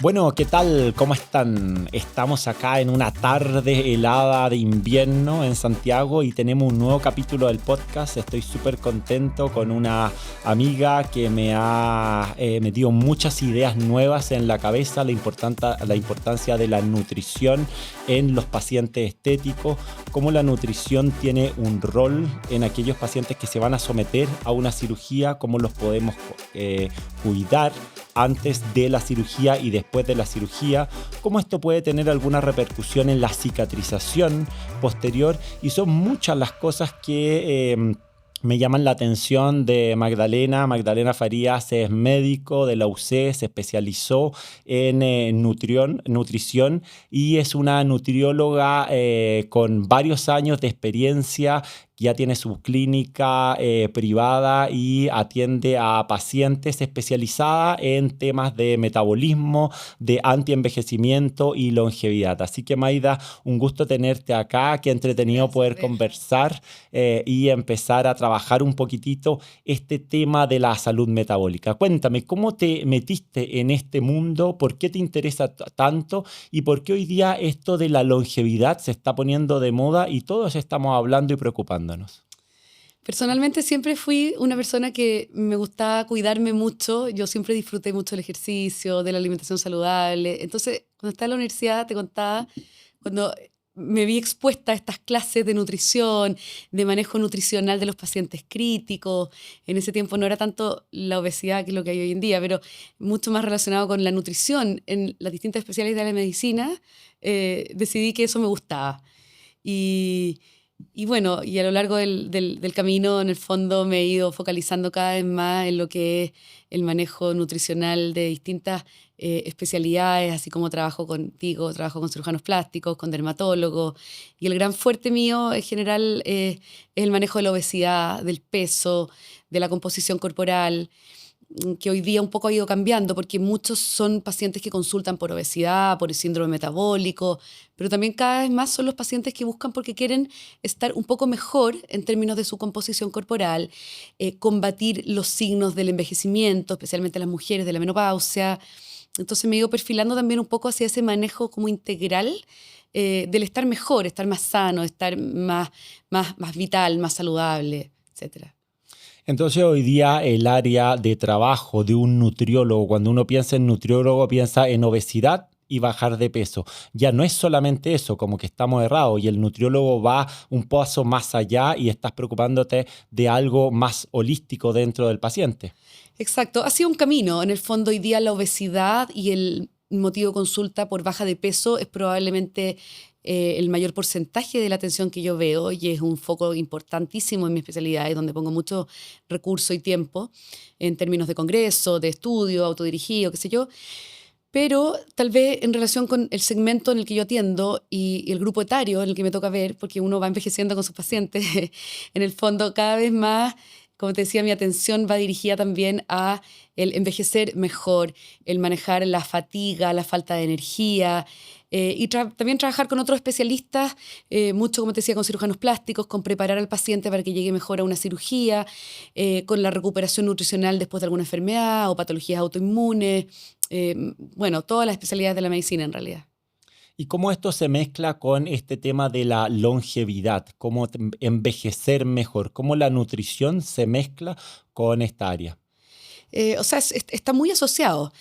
Bueno, ¿qué tal? ¿Cómo están? Estamos acá en una tarde helada de invierno en Santiago y tenemos un nuevo capítulo del podcast. Estoy súper contento con una amiga que me ha metido muchas ideas nuevas en la cabeza, la importancia de la nutrición en los pacientes estéticos, cómo la nutrición tiene un rol en aquellos pacientes que se van a someter a una cirugía, cómo los podemos cuidar antes de la cirugía y después de la cirugía, cómo esto puede tener alguna repercusión en la cicatrización posterior, y son muchas las cosas que me llaman la atención de Magdalena. Magdalena Farías es médico de la UC, se especializó en nutrición y es una nutrióloga con varios años de experiencia. Ya tiene su clínica privada y atiende a pacientes, especializada en temas de metabolismo, de antienvejecimiento y longevidad. Así que, Maida, un gusto tenerte acá, qué entretenido poder conversar y empezar a trabajar un poquitito este tema de la salud metabólica. Cuéntame, ¿cómo te metiste en este mundo? ¿Por qué te interesa tanto? ¿Y por qué hoy día esto de la longevidad se está poniendo de moda y todos estamos hablando y preocupándonos? Personalmente siempre fui una persona que me gustaba cuidarme mucho. Yo siempre disfruté mucho del ejercicio, de la alimentación saludable. Entonces, cuando estaba en la universidad, te contaba, cuando me vi expuesta a estas clases de nutrición, de manejo nutricional de los pacientes críticos. En ese tiempo no era tanto la obesidad que es lo que hay hoy en día, pero mucho más relacionado con la nutrición en las distintas especialidades de la medicina. Decidí que eso me gustaba. Y bueno, y a lo largo del camino, en el fondo, me he ido focalizando cada vez más en lo que es el manejo nutricional de distintas especialidades, así como trabajo contigo, trabajo con cirujanos plásticos, con dermatólogos. Y el gran fuerte mío en general es el manejo de la obesidad, del peso, de la composición corporal, que hoy día un poco ha ido cambiando, porque muchos son pacientes que consultan por obesidad, por el síndrome metabólico, pero también cada vez más son los pacientes que buscan porque quieren estar un poco mejor en términos de su composición corporal, combatir los signos del envejecimiento, especialmente las mujeres, de la menopausia. Entonces me he ido perfilando también un poco hacia ese manejo como integral del estar mejor, estar más sano, estar más vital, más saludable, etcétera. Entonces, hoy día el área de trabajo de un nutriólogo, cuando uno piensa en nutriólogo, piensa en obesidad y bajar de peso. Ya no es solamente eso, como que estamos errados, y el nutriólogo va un paso más allá y estás preocupándote de algo más holístico dentro del paciente. Exacto, ha sido un camino. En el fondo, hoy día la obesidad y el motivo de consulta por baja de peso es probablemente el mayor porcentaje de la atención que yo veo, y es un foco importantísimo en mi especialidad, y donde pongo mucho recurso y tiempo en términos de congreso, de estudio, autodirigido, qué sé yo. Pero tal vez en relación con el segmento en el que yo atiendo y el grupo etario en el que me toca ver, porque uno va envejeciendo con sus pacientes, en el fondo cada vez más, como te decía, mi atención va dirigida también a el envejecer mejor, el manejar la fatiga, la falta de energía, y también trabajar con otros especialistas, mucho, como te decía, con cirujanos plásticos, con preparar al paciente para que llegue mejor a una cirugía, con la recuperación nutricional después de alguna enfermedad o patologías autoinmunes, bueno, todas las especialidades de la medicina en realidad. ¿Y cómo esto se mezcla con este tema de la longevidad? ¿Cómo envejecer mejor? ¿Cómo la nutrición se mezcla con esta área? O sea, está muy asociado.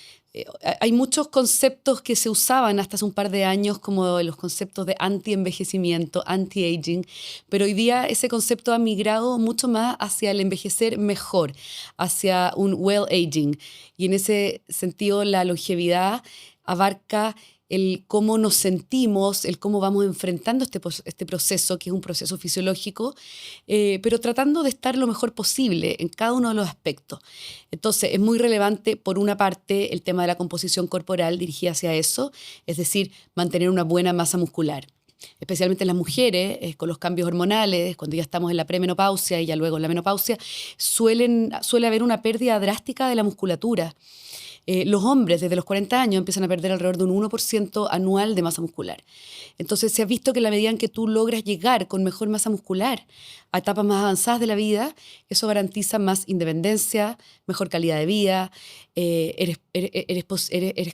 Hay muchos conceptos que se usaban hasta hace un par de años, como los conceptos de anti-envejecimiento, anti-aging, pero hoy día ese concepto ha migrado mucho más hacia el envejecer mejor, hacia un well-aging. Y en ese sentido, la longevidad abarca el cómo nos sentimos, el cómo vamos enfrentando este proceso, que es un proceso fisiológico, pero tratando de estar lo mejor posible en cada uno de los aspectos. Entonces, es muy relevante, por una parte, el tema de la composición corporal dirigida hacia eso, es decir, mantener una buena masa muscular. especialmente en las mujeres, con los cambios hormonales, cuando ya estamos en la premenopausia y ya luego en la menopausia, suele haber una pérdida drástica de la musculatura. Los hombres desde los 40 años empiezan a perder alrededor de un 1% anual de masa muscular. Entonces se ha visto que en la medida en que tú logras llegar con mejor masa muscular a etapas más avanzadas de la vida, eso garantiza más independencia, mejor calidad de vida, eres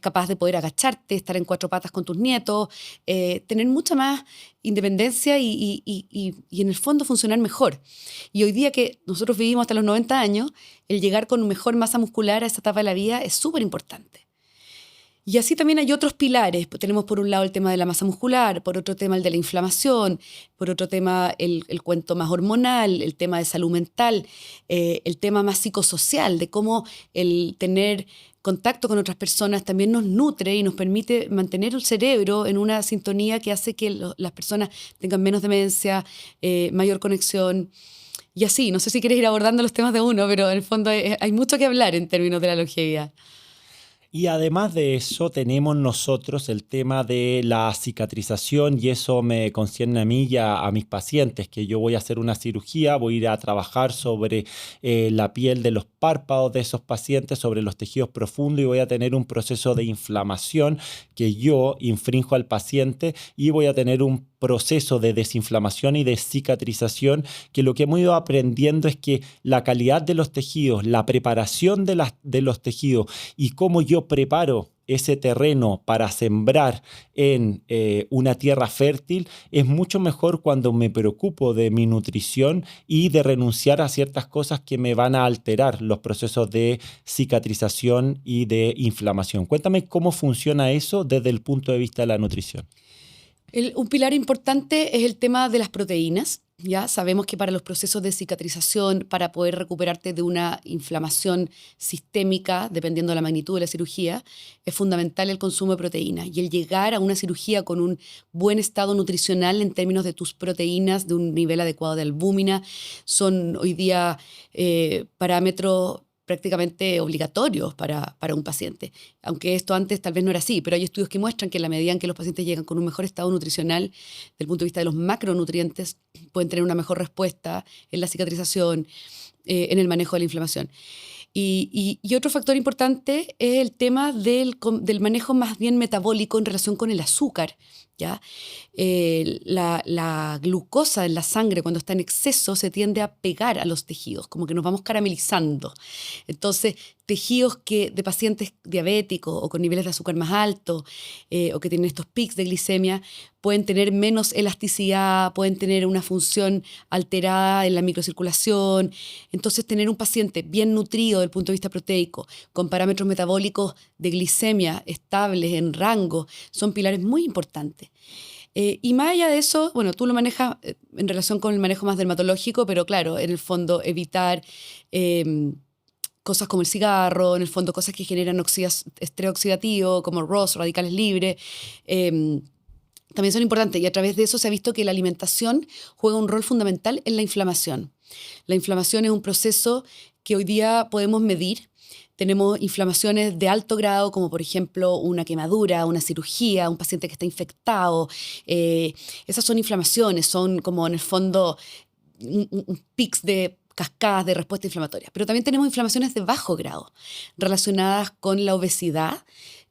capaz de poder agacharte, estar en 4 patas con tus nietos, tener mucha más independencia y en el fondo funcionar mejor. Y hoy día que nosotros vivimos hasta los 90 años, el llegar con mejor masa muscular a esa etapa de la vida es súper importante. Y así también hay otros pilares. Tenemos por un lado el tema de la masa muscular, por otro tema el de la inflamación, por otro tema el cuento más hormonal, el tema de salud mental, el tema más psicosocial, de cómo el tener contacto con otras personas también nos nutre y nos permite mantener el cerebro en una sintonía que hace que las personas tengan menos demencia, mayor conexión. Y así, no sé si quieres ir abordando los temas de uno, pero en el fondo hay mucho que hablar en términos de la longevidad. Y además de eso, tenemos nosotros el tema de la cicatrización y eso me concierne a mí y a mis pacientes, que yo voy a hacer una cirugía, voy a ir a trabajar sobre la piel de los párpados de esos pacientes, sobre los tejidos profundos y voy a tener un proceso de inflamación que yo infrinjo al paciente y voy a tener un proceso de desinflamación y de cicatrización que lo que hemos ido aprendiendo es que la calidad de los tejidos, la preparación de los tejidos y cómo yo preparo ese terreno para sembrar en una tierra fértil es mucho mejor cuando me preocupo de mi nutrición y de renunciar a ciertas cosas que me van a alterar los procesos de cicatrización y de inflamación. Cuéntame cómo funciona eso desde el punto de vista de la nutrición. Un pilar importante es el tema de las proteínas. Ya sabemos que para los procesos de cicatrización, para poder recuperarte de una inflamación sistémica, dependiendo de la magnitud de la cirugía, es fundamental el consumo de proteínas. Y el llegar a una cirugía con un buen estado nutricional en términos de tus proteínas, de un nivel adecuado de albúmina, son hoy día parámetros prácticamente obligatorios para un paciente. Aunque esto antes tal vez no era así, pero hay estudios que muestran que en la medida en que los pacientes llegan con un mejor estado nutricional, desde el punto de vista de los macronutrientes, pueden tener una mejor respuesta en la cicatrización, en el manejo de la inflamación. Y otro factor importante es el tema del manejo más bien metabólico en relación con el azúcar, ¿ya? La glucosa en la sangre cuando está en exceso se tiende a pegar a los tejidos, como que nos vamos caramelizando. Entonces, tejidos de pacientes diabéticos o con niveles de azúcar más altos o que tienen estos pics de glicemia pueden tener menos elasticidad, pueden tener una función alterada en la microcirculación. Entonces, tener un paciente bien nutrido desde el punto de vista proteico, con parámetros metabólicos de glicemia estables, en rango, son pilares muy importantes. Y más allá de eso, bueno, tú lo manejas en relación con el manejo más dermatológico, pero claro, en el fondo evitar cosas como el cigarro, en el fondo cosas que generan estrés oxidativo, como ROS, radicales libres, también son importantes. Y a través de eso se ha visto que la alimentación juega un rol fundamental en la inflamación. La inflamación es un proceso que hoy día podemos medir. Tenemos inflamaciones de alto grado, como por ejemplo una quemadura, una cirugía, un paciente que está infectado. Esas son inflamaciones, son como en el fondo un pics de cascadas de respuesta inflamatoria. Pero también tenemos inflamaciones de bajo grado, relacionadas con la obesidad,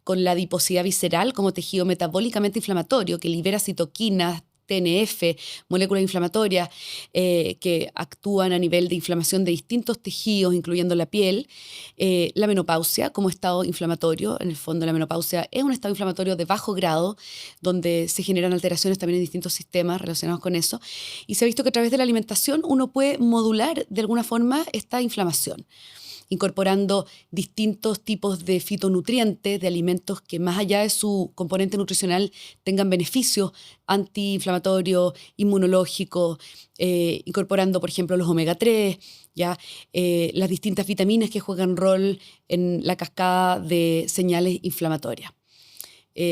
con la adiposidad visceral como tejido metabólicamente inflamatorio que libera citoquinas, TNF, moléculas inflamatorias que actúan a nivel de inflamación de distintos tejidos, incluyendo la piel. La menopausia como estado inflamatorio. En el fondo, la menopausia es un estado inflamatorio de bajo grado, donde se generan alteraciones también en distintos sistemas relacionados con eso. Y se ha visto que a través de la alimentación uno puede modular de alguna forma esta inflamación, incorporando distintos tipos de fitonutrientes, de alimentos que más allá de su componente nutricional tengan beneficios antiinflamatorios, inmunológicos, incorporando, por ejemplo, los omega 3, ¿ya? Las distintas vitaminas que juegan rol en la cascada de señales inflamatorias.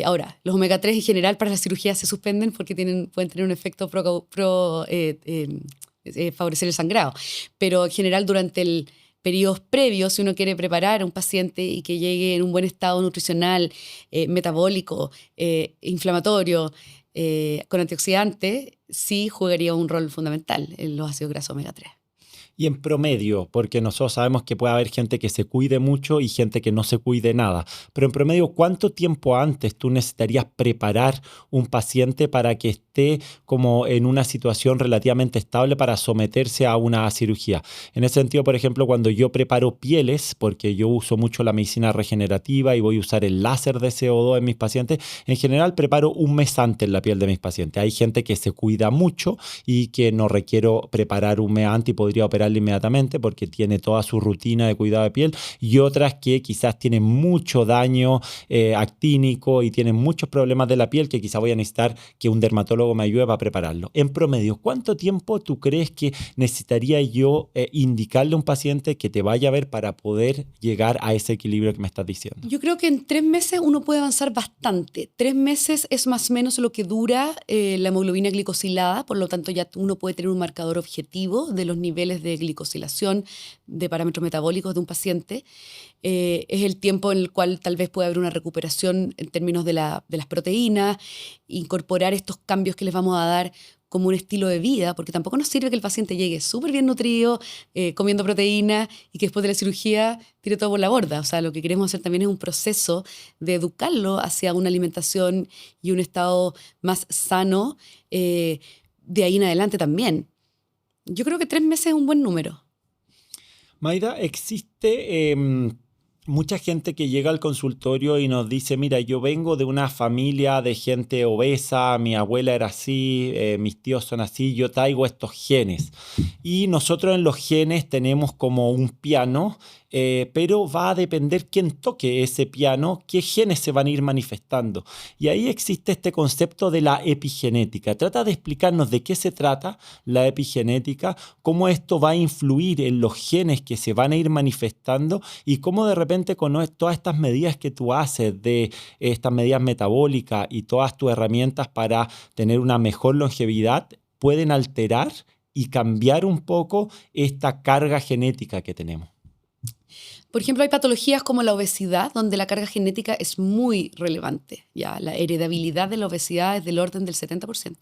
Ahora, los omega 3 en general para la cirugía se suspenden porque pueden tener un efecto favorecer el sangrado, pero en general durante el periodos previos, si uno quiere preparar a un paciente y que llegue en un buen estado nutricional, metabólico, inflamatorio, con antioxidantes, sí jugaría un rol fundamental en los ácidos grasos omega 3. Y en promedio, porque nosotros sabemos que puede haber gente que se cuide mucho y gente que no se cuide nada, pero en promedio, ¿cuánto tiempo antes tú necesitarías preparar un paciente para que esté como en una situación relativamente estable para someterse a una cirugía? En ese sentido, por ejemplo, cuando yo preparo pieles, porque yo uso mucho la medicina regenerativa y voy a usar el láser de CO2 en mis pacientes, en general preparo un mes antes la piel de mis pacientes. Hay gente que se cuida mucho y que no requiero preparar un mes antes y podría operar inmediatamente porque tiene toda su rutina de cuidado de piel, y otras que quizás tienen mucho daño actínico y tienen muchos problemas de la piel que quizás voy a necesitar que un dermatólogo me ayude para prepararlo. En promedio, ¿cuánto tiempo tú crees que necesitaría yo indicarle a un paciente que te vaya a ver para poder llegar a ese equilibrio que me estás diciendo? Yo creo que en 3 meses uno puede avanzar bastante. 3 meses es más o menos lo que dura la hemoglobina glicosilada, por lo tanto ya uno puede tener un marcador objetivo de los niveles de glicosilación, de parámetros metabólicos de un paciente. Es el tiempo en el cual tal vez puede haber una recuperación en términos de las proteínas, incorporar estos cambios que les vamos a dar como un estilo de vida, porque tampoco nos sirve que el paciente llegue súper bien nutrido, comiendo proteína, y que después de la cirugía tire todo por la borda. O sea, lo que queremos hacer también es un proceso de educarlo hacia una alimentación y un estado más sano de ahí en adelante también. Yo creo que 3 meses es un buen número. Maida, existe mucha gente que llega al consultorio y nos dice, mira, yo vengo de una familia de gente obesa, mi abuela era así, mis tíos son así, yo traigo estos genes. Y nosotros en los genes tenemos como un piano, pero va a depender quién toque ese piano, qué genes se van a ir manifestando. Y ahí existe este concepto de la epigenética. Trata de explicarnos de qué se trata la epigenética, cómo esto va a influir en los genes que se van a ir manifestando y cómo de repente con todas estas medidas que tú haces, de estas medidas metabólicas y todas tus herramientas para tener una mejor longevidad, pueden alterar y cambiar un poco esta carga genética que tenemos. Por ejemplo, hay patologías como la obesidad, donde la carga genética es muy relevante. Ya, la heredabilidad de la obesidad es del orden del 70%.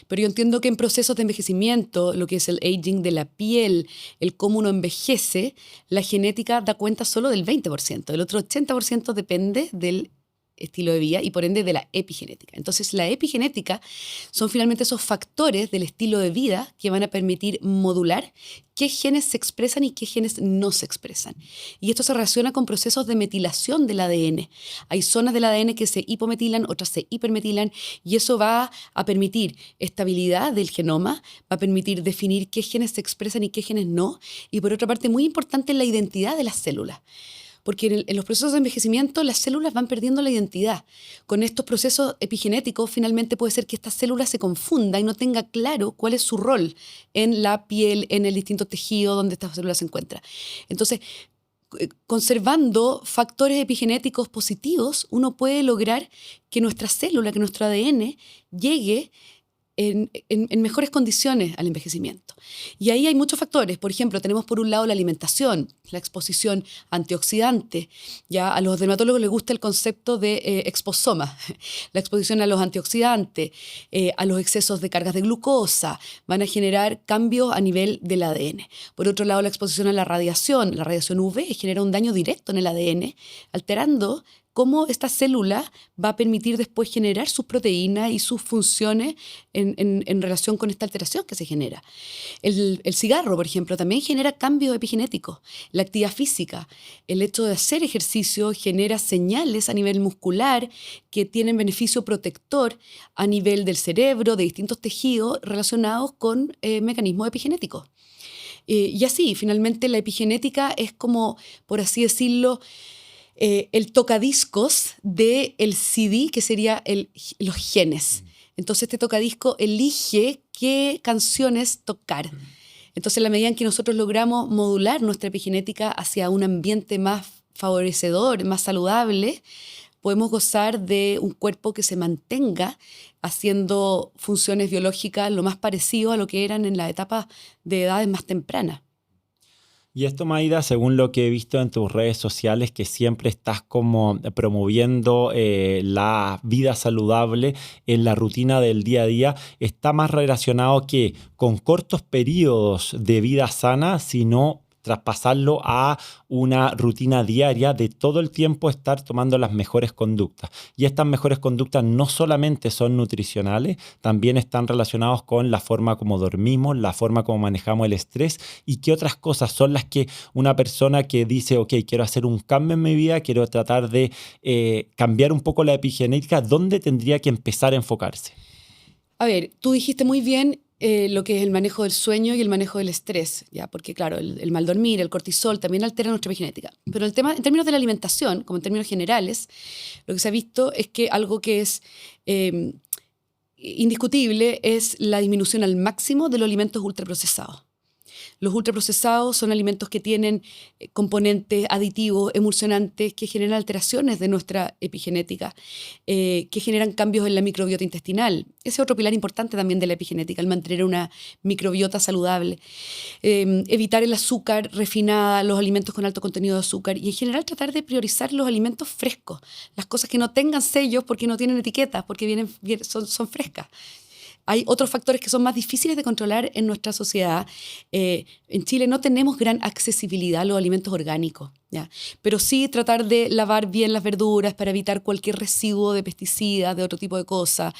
Pero yo entiendo que en procesos de envejecimiento, lo que es el aging de la piel, el cómo uno envejece, la genética da cuenta solo del 20%. El otro 80% depende del estilo de vida y por ende de la epigenética. Entonces la epigenética son finalmente esos factores del estilo de vida que van a permitir modular qué genes se expresan y qué genes no se expresan. Y esto se relaciona con procesos de metilación del ADN. Hay zonas del ADN que se hipometilan, otras se hipermetilan, y eso va a permitir estabilidad del genoma, va a permitir definir qué genes se expresan y qué genes no, y por otra parte, muy importante, la identidad de las células. Porque en los procesos de envejecimiento las células van perdiendo la identidad. Con estos procesos epigenéticos finalmente puede ser que esta célula se confunda y no tenga claro cuál es su rol en la piel, en el distinto tejido donde esta célula se encuentra. Entonces, conservando factores epigenéticos positivos, uno puede lograr que nuestra célula, que nuestro ADN llegue en mejores condiciones al envejecimiento. Y ahí hay muchos factores. Por ejemplo, tenemos por un lado la alimentación, la exposición antioxidante. Ya a los dermatólogos les gusta el concepto de exposoma, la exposición a los antioxidantes, a los excesos de cargas de glucosa, van a generar cambios a nivel del ADN. Por otro lado, la exposición a la radiación UV genera un daño directo en el ADN, alterando cómo esta célula va a permitir después generar sus proteínas y sus funciones en relación con esta alteración que se genera. El cigarro, por ejemplo, también genera cambios epigenéticos. La actividad física, el hecho de hacer ejercicio genera señales a nivel muscular que tienen beneficio protector a nivel del cerebro, de distintos tejidos relacionados con mecanismos epigenéticos. Y así, finalmente, la epigenética es como, por así decirlo, el tocadiscos del CD, que sería los genes. Entonces este tocadisco elige qué canciones tocar. Entonces, en la medida en que nosotros logramos modular nuestra epigenética hacia un ambiente más favorecedor, más saludable, podemos gozar de un cuerpo que se mantenga haciendo funciones biológicas lo más parecido a lo que eran en la etapa de edades más tempranas. Y esto, Maida, según lo que he visto en tus redes sociales, que siempre estás como promoviendo la vida saludable en la rutina del día a día, está más relacionado que con cortos periodos de vida sana, sino traspasarlo a una rutina diaria de todo el tiempo estar tomando las mejores conductas. Y estas mejores conductas no solamente son nutricionales, también están relacionados con la forma como dormimos, la forma como manejamos el estrés y qué otras cosas son las que una persona que dice, ok, quiero hacer un cambio en mi vida, quiero tratar de cambiar un poco la epigenética, ¿dónde tendría que empezar a enfocarse? A ver, tú dijiste muy bien lo que es el manejo del sueño y el manejo del estrés, ¿ya? Porque claro, el mal dormir, el cortisol también altera nuestra epigenética. Pero el tema, en términos de la alimentación, como en términos generales, lo que se ha visto es que algo que es indiscutible es la disminución al máximo de los alimentos ultraprocesados. Los ultraprocesados son alimentos que tienen componentes aditivos, emulsionantes, que generan alteraciones de nuestra epigenética, que generan cambios en la microbiota intestinal. Ese es otro pilar importante también de la epigenética, el mantener una microbiota saludable. Evitar el azúcar refinada, los alimentos con alto contenido de azúcar y en general tratar de priorizar los alimentos frescos, las cosas que no tengan sellos porque no tienen etiquetas, porque son frescas. Hay otros factores que son más difíciles de controlar en nuestra sociedad. En Chile no tenemos gran accesibilidad a los alimentos orgánicos, ¿ya? Pero sí tratar de lavar bien las verduras para evitar cualquier residuo de pesticidas, de otro tipo de cosas.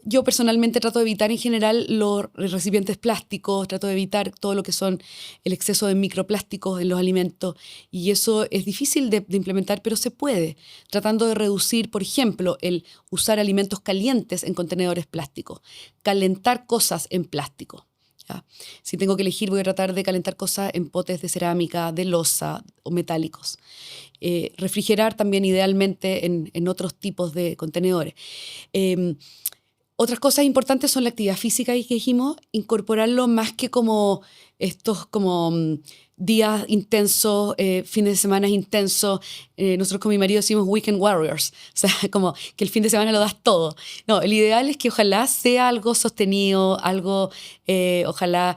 Yo personalmente trato de evitar en general los recipientes plásticos, trato de evitar todo lo que son el exceso de microplásticos en los alimentos y eso es difícil de implementar, pero se puede, tratando de reducir, por ejemplo, el usar alimentos calientes en contenedores plásticos, calentar cosas en plástico. ¿Ya? Si tengo que elegir, voy a tratar de calentar cosas en potes de cerámica, de loza o metálicos. Refrigerar también idealmente en otros tipos de contenedores. Otras cosas importantes son la actividad física y que dijimos, incorporarlo más que como estos días intensos, fines de semana intensos. Nosotros con mi marido decimos weekend warriors, o sea, como que el fin de semana lo das todo. No, el ideal es que ojalá sea algo sostenido, algo ojalá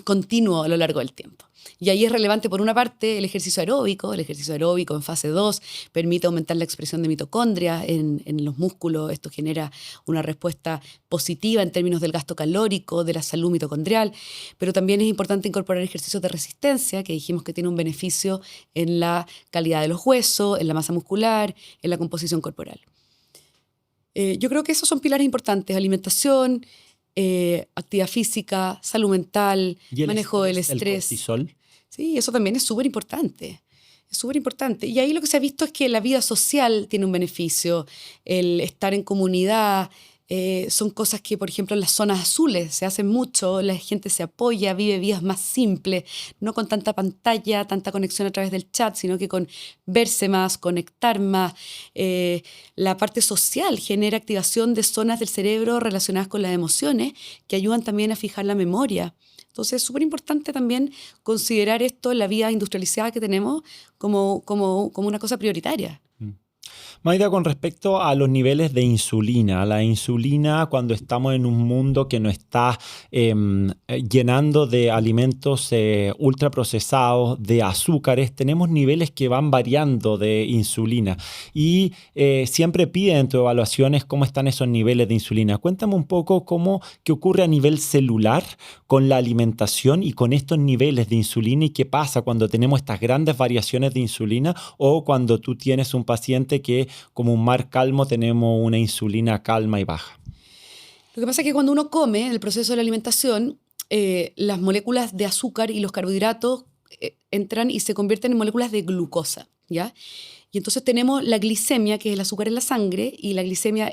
continuo a lo largo del tiempo. Y ahí es relevante, por una parte, el ejercicio aeróbico. El ejercicio aeróbico en fase 2 permite aumentar la expresión de mitocondria en los músculos. Esto genera una respuesta positiva en términos del gasto calórico, de la salud mitocondrial. Pero también es importante incorporar ejercicios de resistencia, que dijimos que tiene un beneficio en la calidad de los huesos, en la masa muscular, en la composición corporal. Yo creo que esos son pilares importantes: alimentación, actividad física, salud mental, manejo del estrés. ¿El cortisol? Sí, eso también es súper importante. Es súper importante. Y ahí lo que se ha visto es que la vida social tiene un beneficio, el estar en comunidad. Son cosas que, por ejemplo, en las zonas azules se hacen mucho, la gente se apoya, vive vidas más simples, no con tanta pantalla, tanta conexión a través del chat, sino que con verse más, conectar más. La parte social genera activación de zonas del cerebro relacionadas con las emociones que ayudan también a fijar la memoria. Entonces es súper importante también considerar esto en la vida industrializada que tenemos como una cosa prioritaria. Maida, con respecto a los niveles de insulina, la insulina cuando estamos en un mundo que nos está llenando de alimentos ultraprocesados, de azúcares, tenemos niveles que van variando de insulina y siempre piden en tus evaluaciones cómo están esos niveles de insulina. Cuéntame un poco qué ocurre a nivel celular con la alimentación y con estos niveles de insulina y qué pasa cuando tenemos estas grandes variaciones de insulina o cuando tú tienes un paciente que como un mar calmo tenemos una insulina calma y baja. Lo que pasa es que cuando uno come, en el proceso de la alimentación, las moléculas de azúcar y los carbohidratos entran y se convierten en moléculas de glucosa, ¿ya? Y entonces tenemos la glicemia, que es el azúcar en la sangre, y la glicemia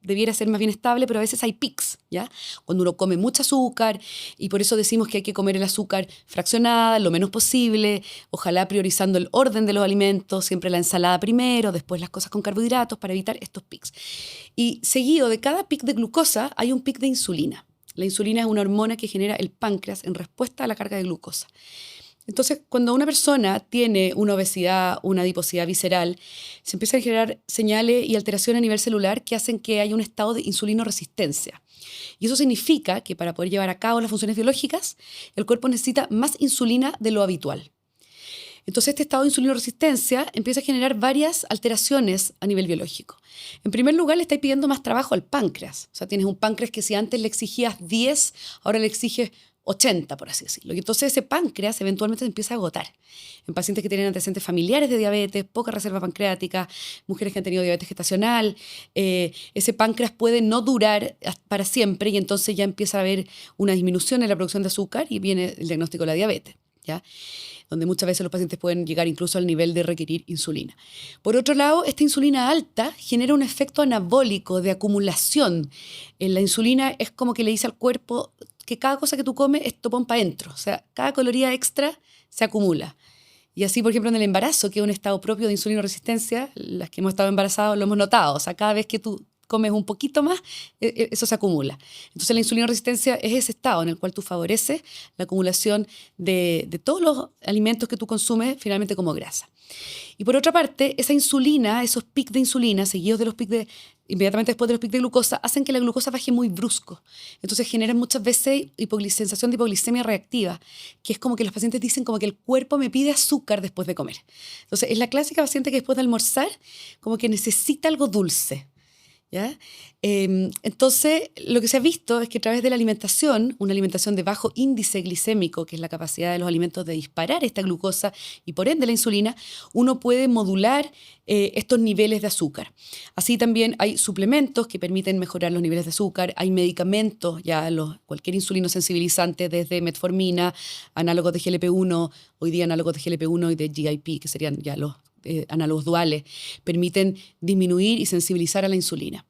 debiera ser más bien estable, pero a veces hay pics, ¿ya? Cuando uno come mucho azúcar, y por eso decimos que hay que comer el azúcar fraccionada, lo menos posible, ojalá priorizando el orden de los alimentos, siempre la ensalada primero, después las cosas con carbohidratos para evitar estos pics. Y seguido de cada pic de glucosa hay un pic de insulina. La insulina es una hormona que genera el páncreas en respuesta a la carga de glucosa. Entonces, cuando una persona tiene una obesidad, una adiposidad visceral, se empiezan a generar señales y alteraciones a nivel celular que hacen que haya un estado de insulinoresistencia. Y eso significa que para poder llevar a cabo las funciones biológicas, el cuerpo necesita más insulina de lo habitual. Entonces, este estado de insulinoresistencia empieza a generar varias alteraciones a nivel biológico. En primer lugar, le estáis pidiendo más trabajo al páncreas. O sea, tienes un páncreas que si antes le exigías 10, ahora le exiges 80, por así decirlo. Y entonces ese páncreas eventualmente se empieza a agotar. En pacientes que tienen antecedentes familiares de diabetes, poca reserva pancreática, mujeres que han tenido diabetes gestacional, ese páncreas puede no durar para siempre y entonces ya empieza a haber una disminución en la producción de azúcar y viene el diagnóstico de la diabetes, ¿ya? Donde muchas veces los pacientes pueden llegar incluso al nivel de requerir insulina. Por otro lado, esta insulina alta genera un efecto anabólico de acumulación. La insulina es como que le dice al cuerpo que cada cosa que tú comes es topón para adentro. O sea, cada caloría extra se acumula. Y así, por ejemplo, en el embarazo, que es un estado propio de insulinoresistencia, las que hemos estado embarazados lo hemos notado. O sea, cada vez que tú comes un poquito más, eso se acumula. Entonces la insulinoresistencia es ese estado en el cual tú favoreces la acumulación de todos los alimentos que tú consumes finalmente como grasa. Y por otra parte, esa insulina, esos picos de insulina, seguidos de los picos inmediatamente después de los picos de glucosa, hacen que la glucosa baje muy brusco. Entonces generan muchas veces sensación de hipoglicemia reactiva, que es como que los pacientes dicen como que el cuerpo me pide azúcar después de comer. Entonces es la clásica paciente que después de almorzar como que necesita algo dulce, ¿ya? Entonces, lo que se ha visto es que a través de la alimentación, una alimentación de bajo índice glicémico, que es la capacidad de los alimentos de disparar esta glucosa y por ende la insulina, uno puede modular estos niveles de azúcar. Así también hay suplementos que permiten mejorar los niveles de azúcar, hay medicamentos, cualquier insulino sensibilizante, desde metformina, análogos de GLP-1, hoy día análogos de GLP-1 y de GIP, que serían ya los análogos duales, permiten disminuir y sensibilizar a la insulina.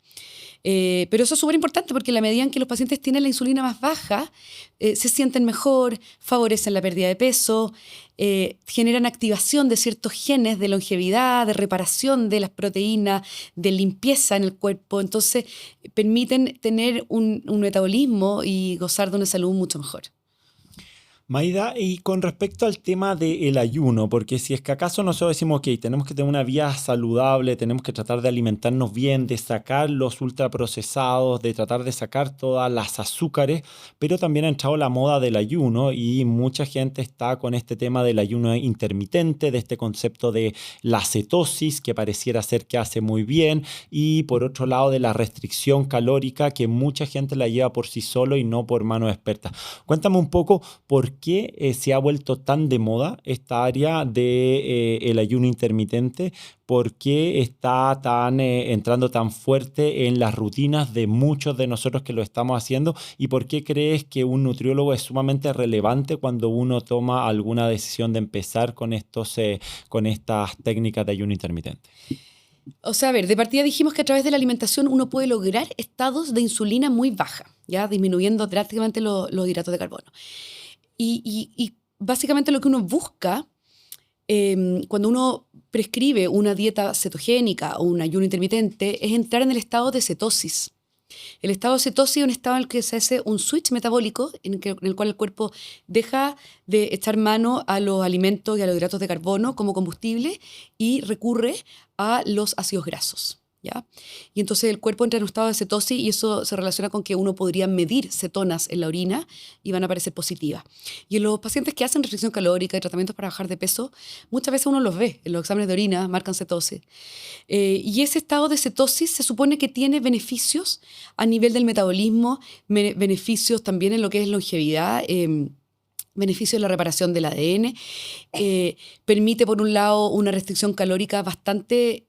Pero eso es súper importante porque en la medida en que los pacientes tienen la insulina más baja, se sienten mejor, favorecen la pérdida de peso, generan activación de ciertos genes de longevidad, de reparación de las proteínas, de limpieza en el cuerpo. Entonces, permiten tener un metabolismo y gozar de una salud mucho mejor. Maida, y con respecto al tema del ayuno, porque si es que acaso nosotros decimos, ok, tenemos que tener una vida saludable, tenemos que tratar de alimentarnos bien, de sacar los ultraprocesados, de tratar de sacar todas las azúcares, pero también ha entrado la moda del ayuno y mucha gente está con este tema del ayuno intermitente, de este concepto de la cetosis, que pareciera ser que hace muy bien, y por otro lado de la restricción calórica, que mucha gente la lleva por sí solo y no por manos expertas. Cuéntame un poco por qué se ha vuelto tan de moda esta área del ayuno intermitente, por qué está entrando tan fuerte en las rutinas de muchos de nosotros que lo estamos haciendo y por qué crees que un nutriólogo es sumamente relevante cuando uno toma alguna decisión de empezar con estas técnicas de ayuno intermitente. O sea, a ver, de partida dijimos que a través de la alimentación uno puede lograr estados de insulina muy baja, ya disminuyendo drásticamente los hidratos de carbono. Y básicamente lo que uno busca cuando uno prescribe una dieta cetogénica o un ayuno intermitente es entrar en el estado de cetosis. El estado de cetosis es un estado en el que se hace un switch metabólico en el cual el cuerpo deja de echar mano a los alimentos y a los hidratos de carbono como combustible y recurre a los ácidos grasos, ¿ya? Y entonces el cuerpo entra en un estado de cetosis y eso se relaciona con que uno podría medir cetonas en la orina y van a aparecer positivas. Y en los pacientes que hacen restricción calórica y tratamientos para bajar de peso, muchas veces uno los ve, en los exámenes de orina marcan cetosis. Y ese estado de cetosis se supone que tiene beneficios a nivel del metabolismo, beneficios también en lo que es longevidad, beneficio de la reparación del ADN, permite por un lado una restricción calórica bastante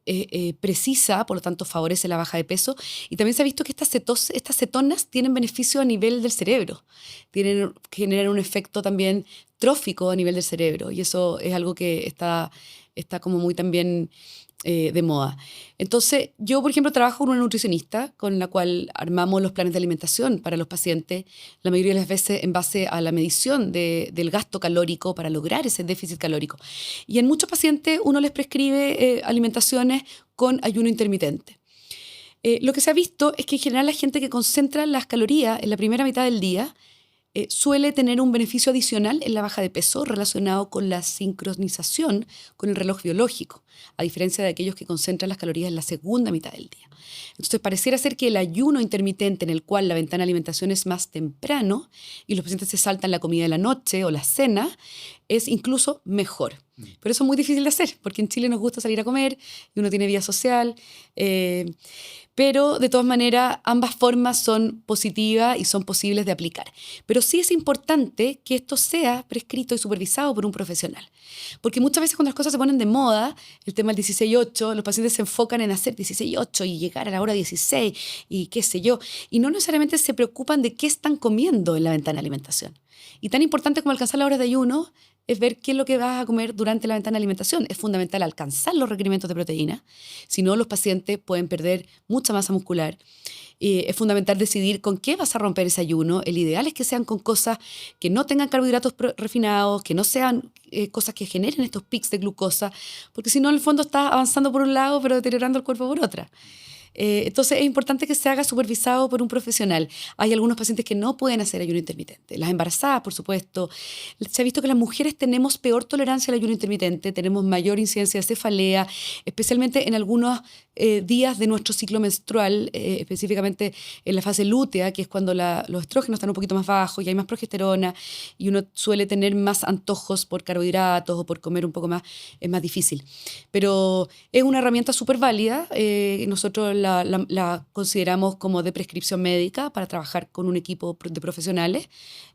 precisa, por lo tanto favorece la baja de peso y también se ha visto que estas cetonas tienen beneficio a nivel del cerebro, generan un efecto también trófico a nivel del cerebro y eso es algo que está como muy también de moda. Entonces, yo, por ejemplo, trabajo con una nutricionista con la cual armamos los planes de alimentación para los pacientes, la mayoría de las veces en base a la medición del gasto calórico para lograr ese déficit calórico. Y en muchos pacientes uno les prescribe alimentaciones con ayuno intermitente. Lo que se ha visto es que en general la gente que concentra las calorías en la primera mitad del día suele tener un beneficio adicional en la baja de peso relacionado con la sincronización con el reloj biológico, a diferencia de aquellos que concentran las calorías en la segunda mitad del día. Entonces, pareciera ser que el ayuno intermitente, en el cual la ventana de alimentación es más temprano y los pacientes se saltan la comida de la noche o la cena, es incluso mejor. Pero eso es muy difícil de hacer, porque en Chile nos gusta salir a comer y uno tiene vida social. Pero de todas maneras, ambas formas son positivas y son posibles de aplicar. Pero sí es importante que esto sea prescrito y supervisado por un profesional. Porque muchas veces cuando las cosas se ponen de moda, el tema del 16-8, los pacientes se enfocan en hacer 16-8 y llegar a la hora 16 y qué sé yo. Y no necesariamente se preocupan de qué están comiendo en la ventana de alimentación. Y tan importante como alcanzar la hora de ayuno es ver qué es lo que vas a comer durante la ventana de alimentación. Es fundamental alcanzar los requerimientos de proteína, si no los pacientes pueden perder mucha masa muscular. Es fundamental decidir con qué vas a romper ese ayuno. El ideal es que sean con cosas que no tengan carbohidratos refinados, que no sean cosas que generen estos pics de glucosa, porque si no, en el fondo estás avanzando por un lado, pero deteriorando el cuerpo por otra. Entonces es importante que se haga supervisado por un profesional. Hay algunos pacientes que no pueden hacer ayuno intermitente. Las embarazadas, por supuesto. Se ha visto que las mujeres tenemos peor tolerancia al ayuno intermitente, tenemos mayor incidencia de cefalea, especialmente en algunos días de nuestro ciclo menstrual, específicamente en la fase lútea, que es cuando los estrógenos están un poquito más bajos y hay más progesterona y uno suele tener más antojos por carbohidratos o por comer un poco más, es más difícil. Pero es una herramienta súper válida. Nosotros la consideramos como de prescripción médica para trabajar con un equipo de profesionales,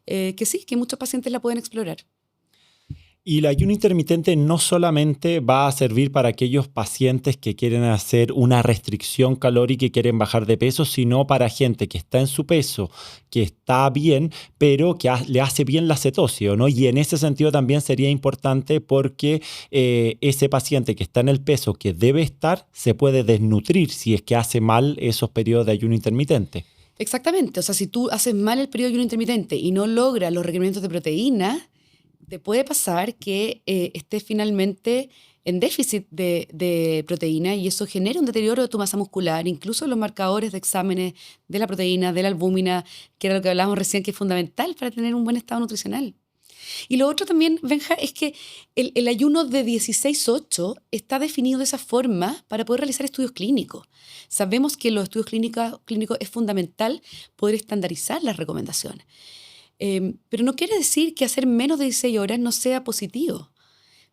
que sí, que muchos pacientes la pueden explorar. Y el ayuno intermitente no solamente va a servir para aquellos pacientes que quieren hacer una restricción calórica y quieren bajar de peso, sino para gente que está en su peso, que está bien, pero que le hace bien la cetosis, ¿no? Y en ese sentido también sería importante porque ese paciente que está en el peso que debe estar se puede desnutrir si es que hace mal esos periodos de ayuno intermitente. Exactamente. O sea, si tú haces mal el periodo de ayuno intermitente y no logras los requerimientos de proteína, te puede pasar que estés finalmente en déficit de proteína y eso genera un deterioro de tu masa muscular, incluso los marcadores de exámenes de la proteína, de la albúmina, que era lo que hablábamos recién, que es fundamental para tener un buen estado nutricional. Y lo otro también, Benja, es que el ayuno de 16-8 está definido de esa forma para poder realizar estudios clínicos. Sabemos que en los estudios clínicos es fundamental poder estandarizar las recomendaciones. Pero no quiere decir que hacer menos de 16 horas no sea positivo.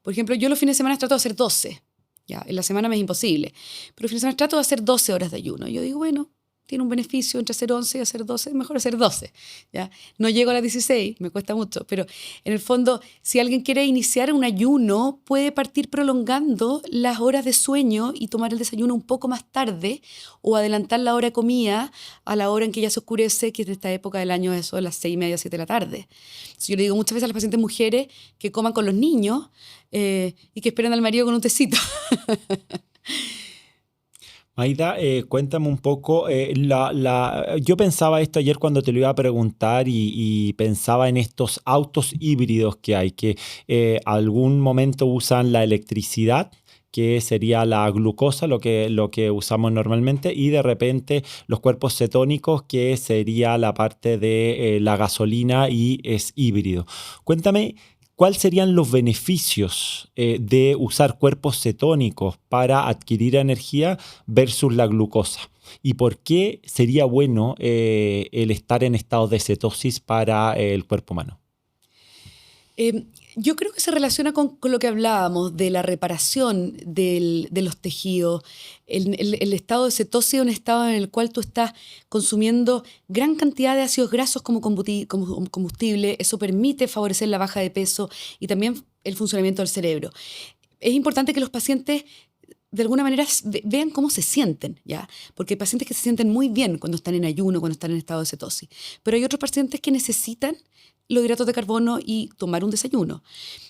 Por ejemplo, yo los fines de semana trato de hacer 12. Ya, en la semana me es imposible. Pero los fines de semana trato de hacer 12 horas de ayuno. Yo digo, bueno, tiene un beneficio entre hacer 11 y hacer 12, mejor hacer 12. ¿Ya? No llego a las 16, me cuesta mucho. Pero en el fondo, si alguien quiere iniciar un ayuno, puede partir prolongando las horas de sueño y tomar el desayuno un poco más tarde o adelantar la hora de comida a la hora en que ya se oscurece, que es de esta época del año, eso de las 6:30, 7 de la tarde. Entonces, yo le digo muchas veces a las pacientes mujeres que coman con los niños y que esperen al marido con un tecito. Maida, cuéntame un poco, yo pensaba esto ayer cuando te lo iba a preguntar y pensaba en estos autos híbridos que hay, que algún momento usan la electricidad, que sería la glucosa, lo que usamos normalmente, y de repente los cuerpos cetónicos, que sería la parte de la gasolina y es híbrido. Cuéntame, ¿cuáles serían los beneficios de usar cuerpos cetónicos para adquirir energía versus la glucosa? ¿Y por qué sería bueno el estar en estado de cetosis para el cuerpo humano? Yo creo que se relaciona con lo que hablábamos de la reparación de los tejidos. El estado de cetosis es un estado en el cual tú estás consumiendo gran cantidad de ácidos grasos como combustible. Eso permite favorecer la baja de peso y también el funcionamiento del cerebro. Es importante que los pacientes de alguna manera vean cómo se sienten, ¿ya? Porque hay pacientes que se sienten muy bien cuando están en ayuno, cuando están en estado de cetosis. Pero hay otros pacientes que necesitan los hidratos de carbono y tomar un desayuno.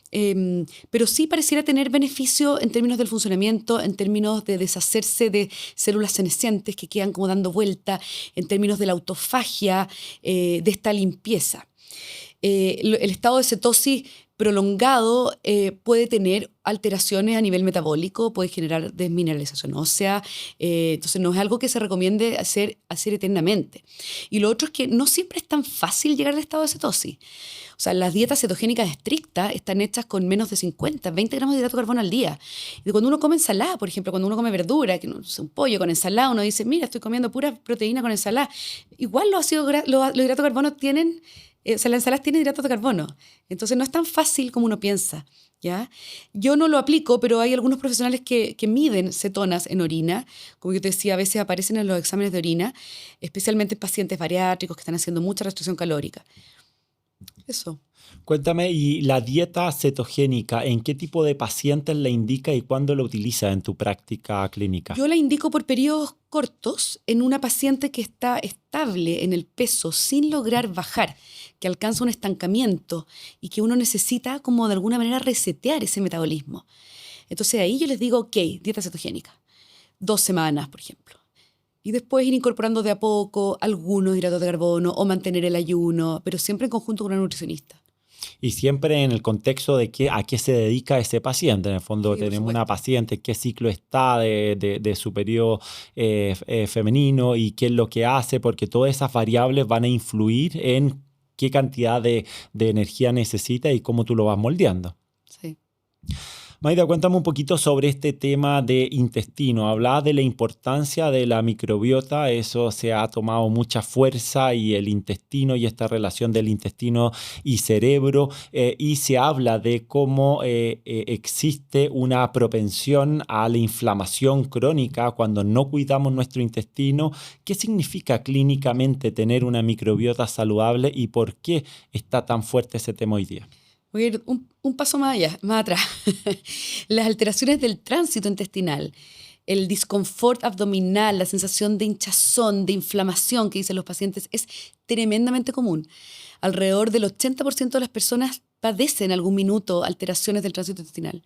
Pero sí pareciera tener beneficio en términos del funcionamiento, en términos de deshacerse de células senescentes que quedan como dando vuelta, en términos de la autofagia, de esta limpieza. El estado de cetosis prolongado puede tener alteraciones a nivel metabólico, puede generar desmineralización ósea, entonces no es algo que se recomiende hacer eternamente. Y lo otro es que no siempre es tan fácil llegar al estado de cetosis. O sea, las dietas cetogénicas estrictas están hechas con menos de 50, 20 gramos de hidrato de carbono al día. Y cuando uno come ensalada, por ejemplo, cuando uno come verdura, que no sé, un pollo con ensalada, uno dice, mira, estoy comiendo pura proteína con ensalada. Igual los hidratos de carbono tienen, o sea, las ensaladas tienen hidratos de carbono. Entonces no es tan fácil como uno piensa, ¿ya? Yo no lo aplico, pero hay algunos profesionales que miden cetonas en orina. Como yo te decía, a veces aparecen en los exámenes de orina, especialmente en pacientes bariátricos que están haciendo mucha restricción calórica. Eso. Cuéntame, ¿y la dieta cetogénica, en qué tipo de pacientes la indica y cuándo la utiliza en tu práctica clínica? Yo la indico por periodos cortos en una paciente que está estable en el peso sin lograr bajar, que alcanza un estancamiento y que uno necesita como de alguna manera resetear ese metabolismo. Entonces ahí yo les digo, ok, dieta cetogénica, 2 semanas, por ejemplo. Y después ir incorporando de a poco algunos hidratos de carbono o mantener el ayuno, pero siempre en conjunto con una nutricionista. Y siempre en el contexto de a qué se dedica ese paciente. En el fondo Sí, por tenemos una supuesto. paciente, en qué ciclo está de su periodo femenino y qué es lo que hace, porque todas esas variables van a influir en qué cantidad de energía necesita y cómo tú lo vas moldeando. Sí. Maida, cuéntame un poquito sobre este tema de intestino. Hablaba de la importancia de la microbiota, eso se ha tomado mucha fuerza y el intestino y esta relación del intestino y cerebro, y se habla de cómo existe una propensión a la inflamación crónica cuando no cuidamos nuestro intestino. ¿Qué significa clínicamente tener una microbiota saludable y por qué está tan fuerte ese tema hoy día? Voy a ir un paso más allá, más atrás. Las alteraciones del tránsito intestinal, el disconfort abdominal, la sensación de hinchazón, de inflamación que dicen los pacientes es tremendamente común. Alrededor del 80% de las personas padecen en algún minuto alteraciones del tránsito intestinal.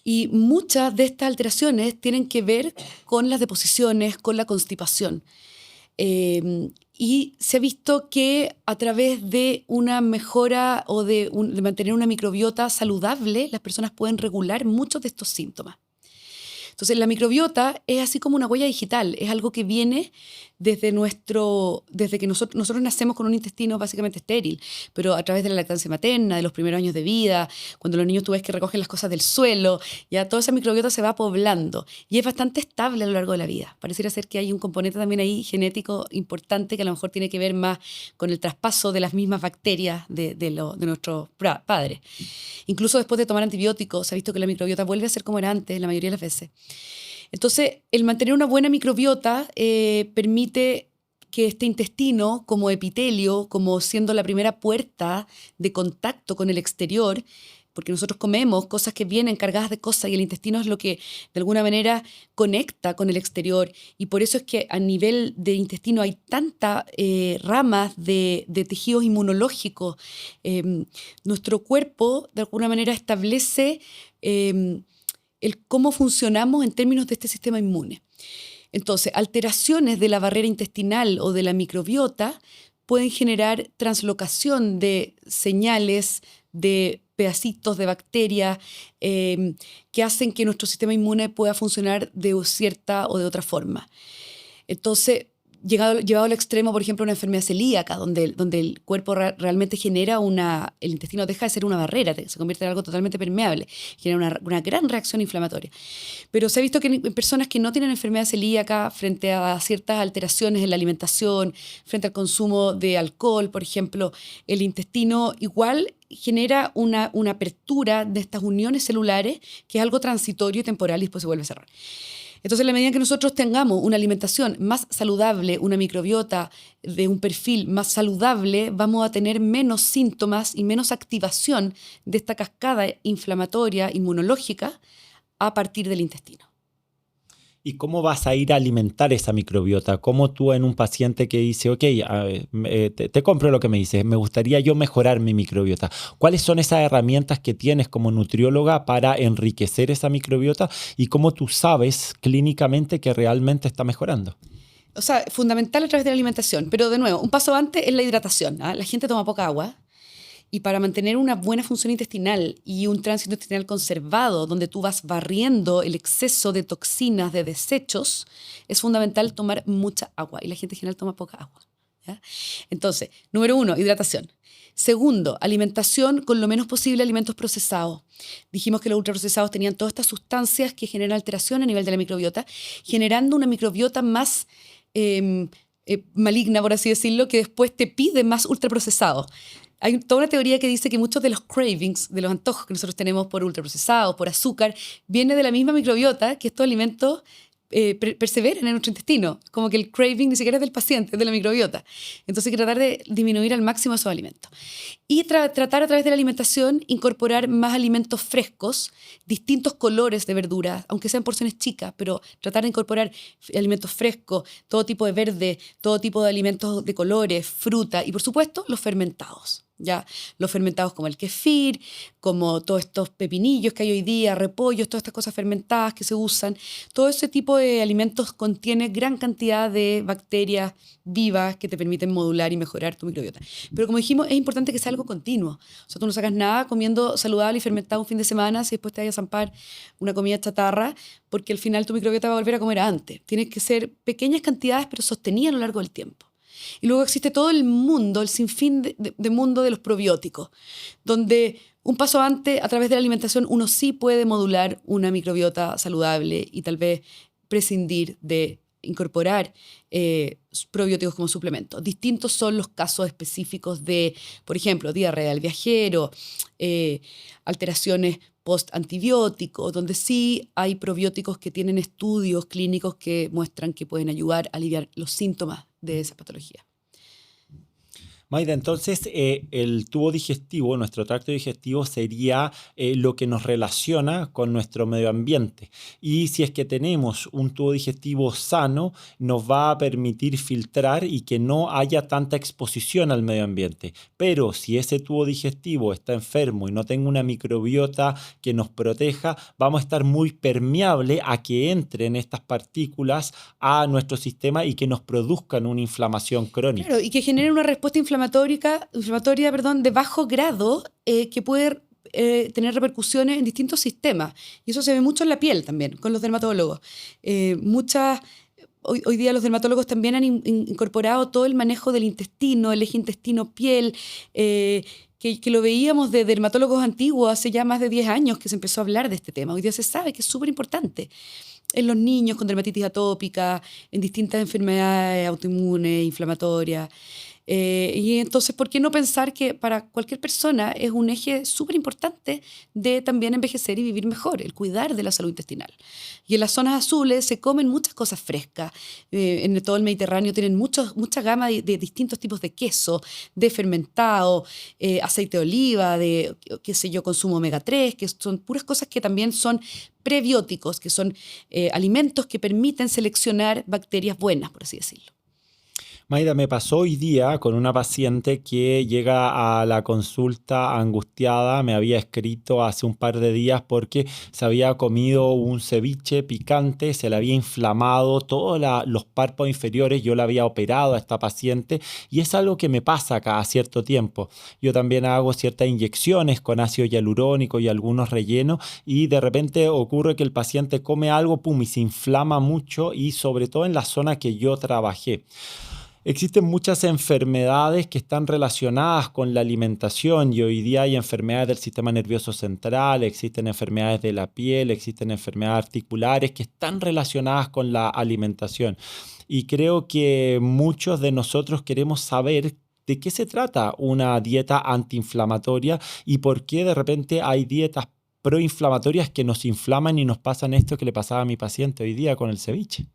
Y muchas de estas alteraciones tienen que ver con las deposiciones, con la constipación. Y se ha visto que a través de una mejora o de mantener una microbiota saludable, las personas pueden regular muchos de estos síntomas. Entonces, la microbiota es así como una huella digital, es algo que viene desde que nosotros nacemos con un intestino básicamente estéril, pero a través de la lactancia materna, de los primeros años de vida, cuando los niños tú ves que recogen las cosas del suelo, ya toda esa microbiota se va poblando y es bastante estable a lo largo de la vida. Pareciera ser que hay un componente también ahí genético importante que a lo mejor tiene que ver más con el traspaso de las mismas bacterias de nuestros padres. Incluso después de tomar antibióticos se ha visto que la microbiota vuelve a ser como era antes la mayoría de las veces. Entonces, el mantener una buena microbiota permite que este intestino, como epitelio, como siendo la primera puerta de contacto con el exterior, porque nosotros comemos cosas que vienen cargadas de cosas y el intestino es lo que de alguna manera conecta con el exterior. Y por eso es que a nivel de intestino hay tantas ramas de tejidos inmunológicos. Nuestro cuerpo de alguna manera establece el cómo funcionamos en términos de este sistema inmune. Entonces, alteraciones de la barrera intestinal o de la microbiota pueden generar translocación de señales, de pedacitos de bacterias que hacen que nuestro sistema inmune pueda funcionar de cierta o de otra forma. Entonces, llevado al extremo, por ejemplo, una enfermedad celíaca, donde el cuerpo realmente genera el intestino deja de ser una barrera, se convierte en algo totalmente permeable, genera una gran reacción inflamatoria. Pero se ha visto que en personas que no tienen enfermedad celíaca, frente a ciertas alteraciones en la alimentación, frente al consumo de alcohol, por ejemplo, el intestino igual genera una apertura de estas uniones celulares, que es algo transitorio y temporal y después se vuelve a cerrar. Entonces, en la medida que nosotros tengamos una alimentación más saludable, una microbiota de un perfil más saludable, vamos a tener menos síntomas y menos activación de esta cascada inflamatoria inmunológica a partir del intestino. ¿Y cómo vas a ir a alimentar esa microbiota? ¿Cómo tú en un paciente que dice, ok, te compro lo que me dices, me gustaría yo mejorar mi microbiota? ¿Cuáles son esas herramientas que tienes como nutrióloga para enriquecer esa microbiota y cómo tú sabes clínicamente que realmente está mejorando? O sea, fundamental a través de la alimentación. Pero de nuevo, un paso antes es la hidratación, ¿ah? La gente toma poca agua. Y para mantener una buena función intestinal y un tránsito intestinal conservado, donde tú vas barriendo el exceso de toxinas, de desechos, es fundamental tomar mucha agua. Y la gente en general toma poca agua, ¿ya? Entonces, número 1, hidratación. Segundo, alimentación con lo menos posible alimentos procesados. Dijimos que los ultraprocesados tenían todas estas sustancias que generan alteración a nivel de la microbiota, generando una microbiota más maligna, por así decirlo, que después te pide más ultraprocesados. Hay toda una teoría que dice que muchos de los cravings, de los antojos que nosotros tenemos por ultraprocesados, por azúcar, viene de la misma microbiota que estos alimentos perseveren en nuestro intestino. Como que el craving ni siquiera es del paciente, es de la microbiota. Entonces hay que tratar de disminuir al máximo esos alimentos. Y tratar a través de la alimentación, incorporar más alimentos frescos, distintos colores de verduras, aunque sean porciones chicas, pero tratar de incorporar alimentos frescos, todo tipo de verde, todo tipo de alimentos de colores, fruta y por supuesto los fermentados. Ya, los fermentados como el kefir, como todos estos pepinillos que hay hoy día, repollos, todas estas cosas fermentadas que se usan. Todo ese tipo de alimentos contiene gran cantidad de bacterias vivas que te permiten modular y mejorar tu microbiota. Pero como dijimos, es importante que sea algo continuo. O sea, tú no sacas nada comiendo saludable y fermentado un fin de semana si después te vayas a zampar una comida chatarra, porque al final tu microbiota va a volver a comer antes. Tienes que ser pequeñas cantidades, pero sostenidas a lo largo del tiempo. Y luego existe todo el mundo, el sinfín de mundo de los probióticos, donde un paso antes, a través de la alimentación, uno sí puede modular una microbiota saludable y tal vez prescindir de incorporar probióticos como suplemento. Distintos son los casos específicos de, por ejemplo, diarrea del viajero, alteraciones post-antibióticos, donde sí hay probióticos que tienen estudios clínicos que muestran que pueden ayudar a aliviar los síntomas de esa patología. Maida, entonces el tubo digestivo, nuestro tracto digestivo sería lo que nos relaciona con nuestro medio ambiente. Y si es que tenemos un tubo digestivo sano, nos va a permitir filtrar y que no haya tanta exposición al medio ambiente. Pero si ese tubo digestivo está enfermo y no tenga una microbiota que nos proteja, vamos a estar muy permeable a que entren estas partículas a nuestro sistema y que nos produzcan una inflamación crónica. Claro, y que generen una respuesta inflamatoria de bajo grado que puede tener repercusiones en distintos sistemas. Y eso se ve mucho en la piel también, con los dermatólogos. Hoy día los dermatólogos también han incorporado todo el manejo del intestino, el eje intestino-piel, que lo veíamos de dermatólogos antiguos hace ya más de 10 años que se empezó a hablar de este tema. Hoy día se sabe que es súper importante. En los niños con dermatitis atópica, en distintas enfermedades autoinmunes, inflamatorias. Y entonces, ¿por qué no pensar que para cualquier persona es un eje súper importante de también envejecer y vivir mejor, el cuidar de la salud intestinal? Y en las zonas azules se comen muchas cosas frescas. En todo el Mediterráneo tienen mucha gama de distintos tipos de queso, de fermentado, aceite de oliva, de, qué sé yo, consumo omega 3, que son puras cosas que también son prebióticos, que son alimentos que permiten seleccionar bacterias buenas, por así decirlo. Maida, me pasó hoy día con una paciente que llega a la consulta angustiada. Me había escrito hace un par de días porque se había comido un ceviche picante, se le había inflamado todos los párpados inferiores. Yo la había operado a esta paciente y es algo que me pasa cada cierto tiempo. Yo también hago ciertas inyecciones con ácido hialurónico y algunos rellenos y de repente ocurre que el paciente come algo, pum, y se inflama mucho y sobre todo en la zona que yo trabajé. Existen muchas enfermedades que están relacionadas con la alimentación y hoy día hay enfermedades del sistema nervioso central, existen enfermedades de la piel, existen enfermedades articulares que están relacionadas con la alimentación. Y creo que muchos de nosotros queremos saber de qué se trata una dieta antiinflamatoria y por qué de repente hay dietas proinflamatorias que nos inflaman y nos pasan esto que le pasaba a mi paciente hoy día con el ceviche.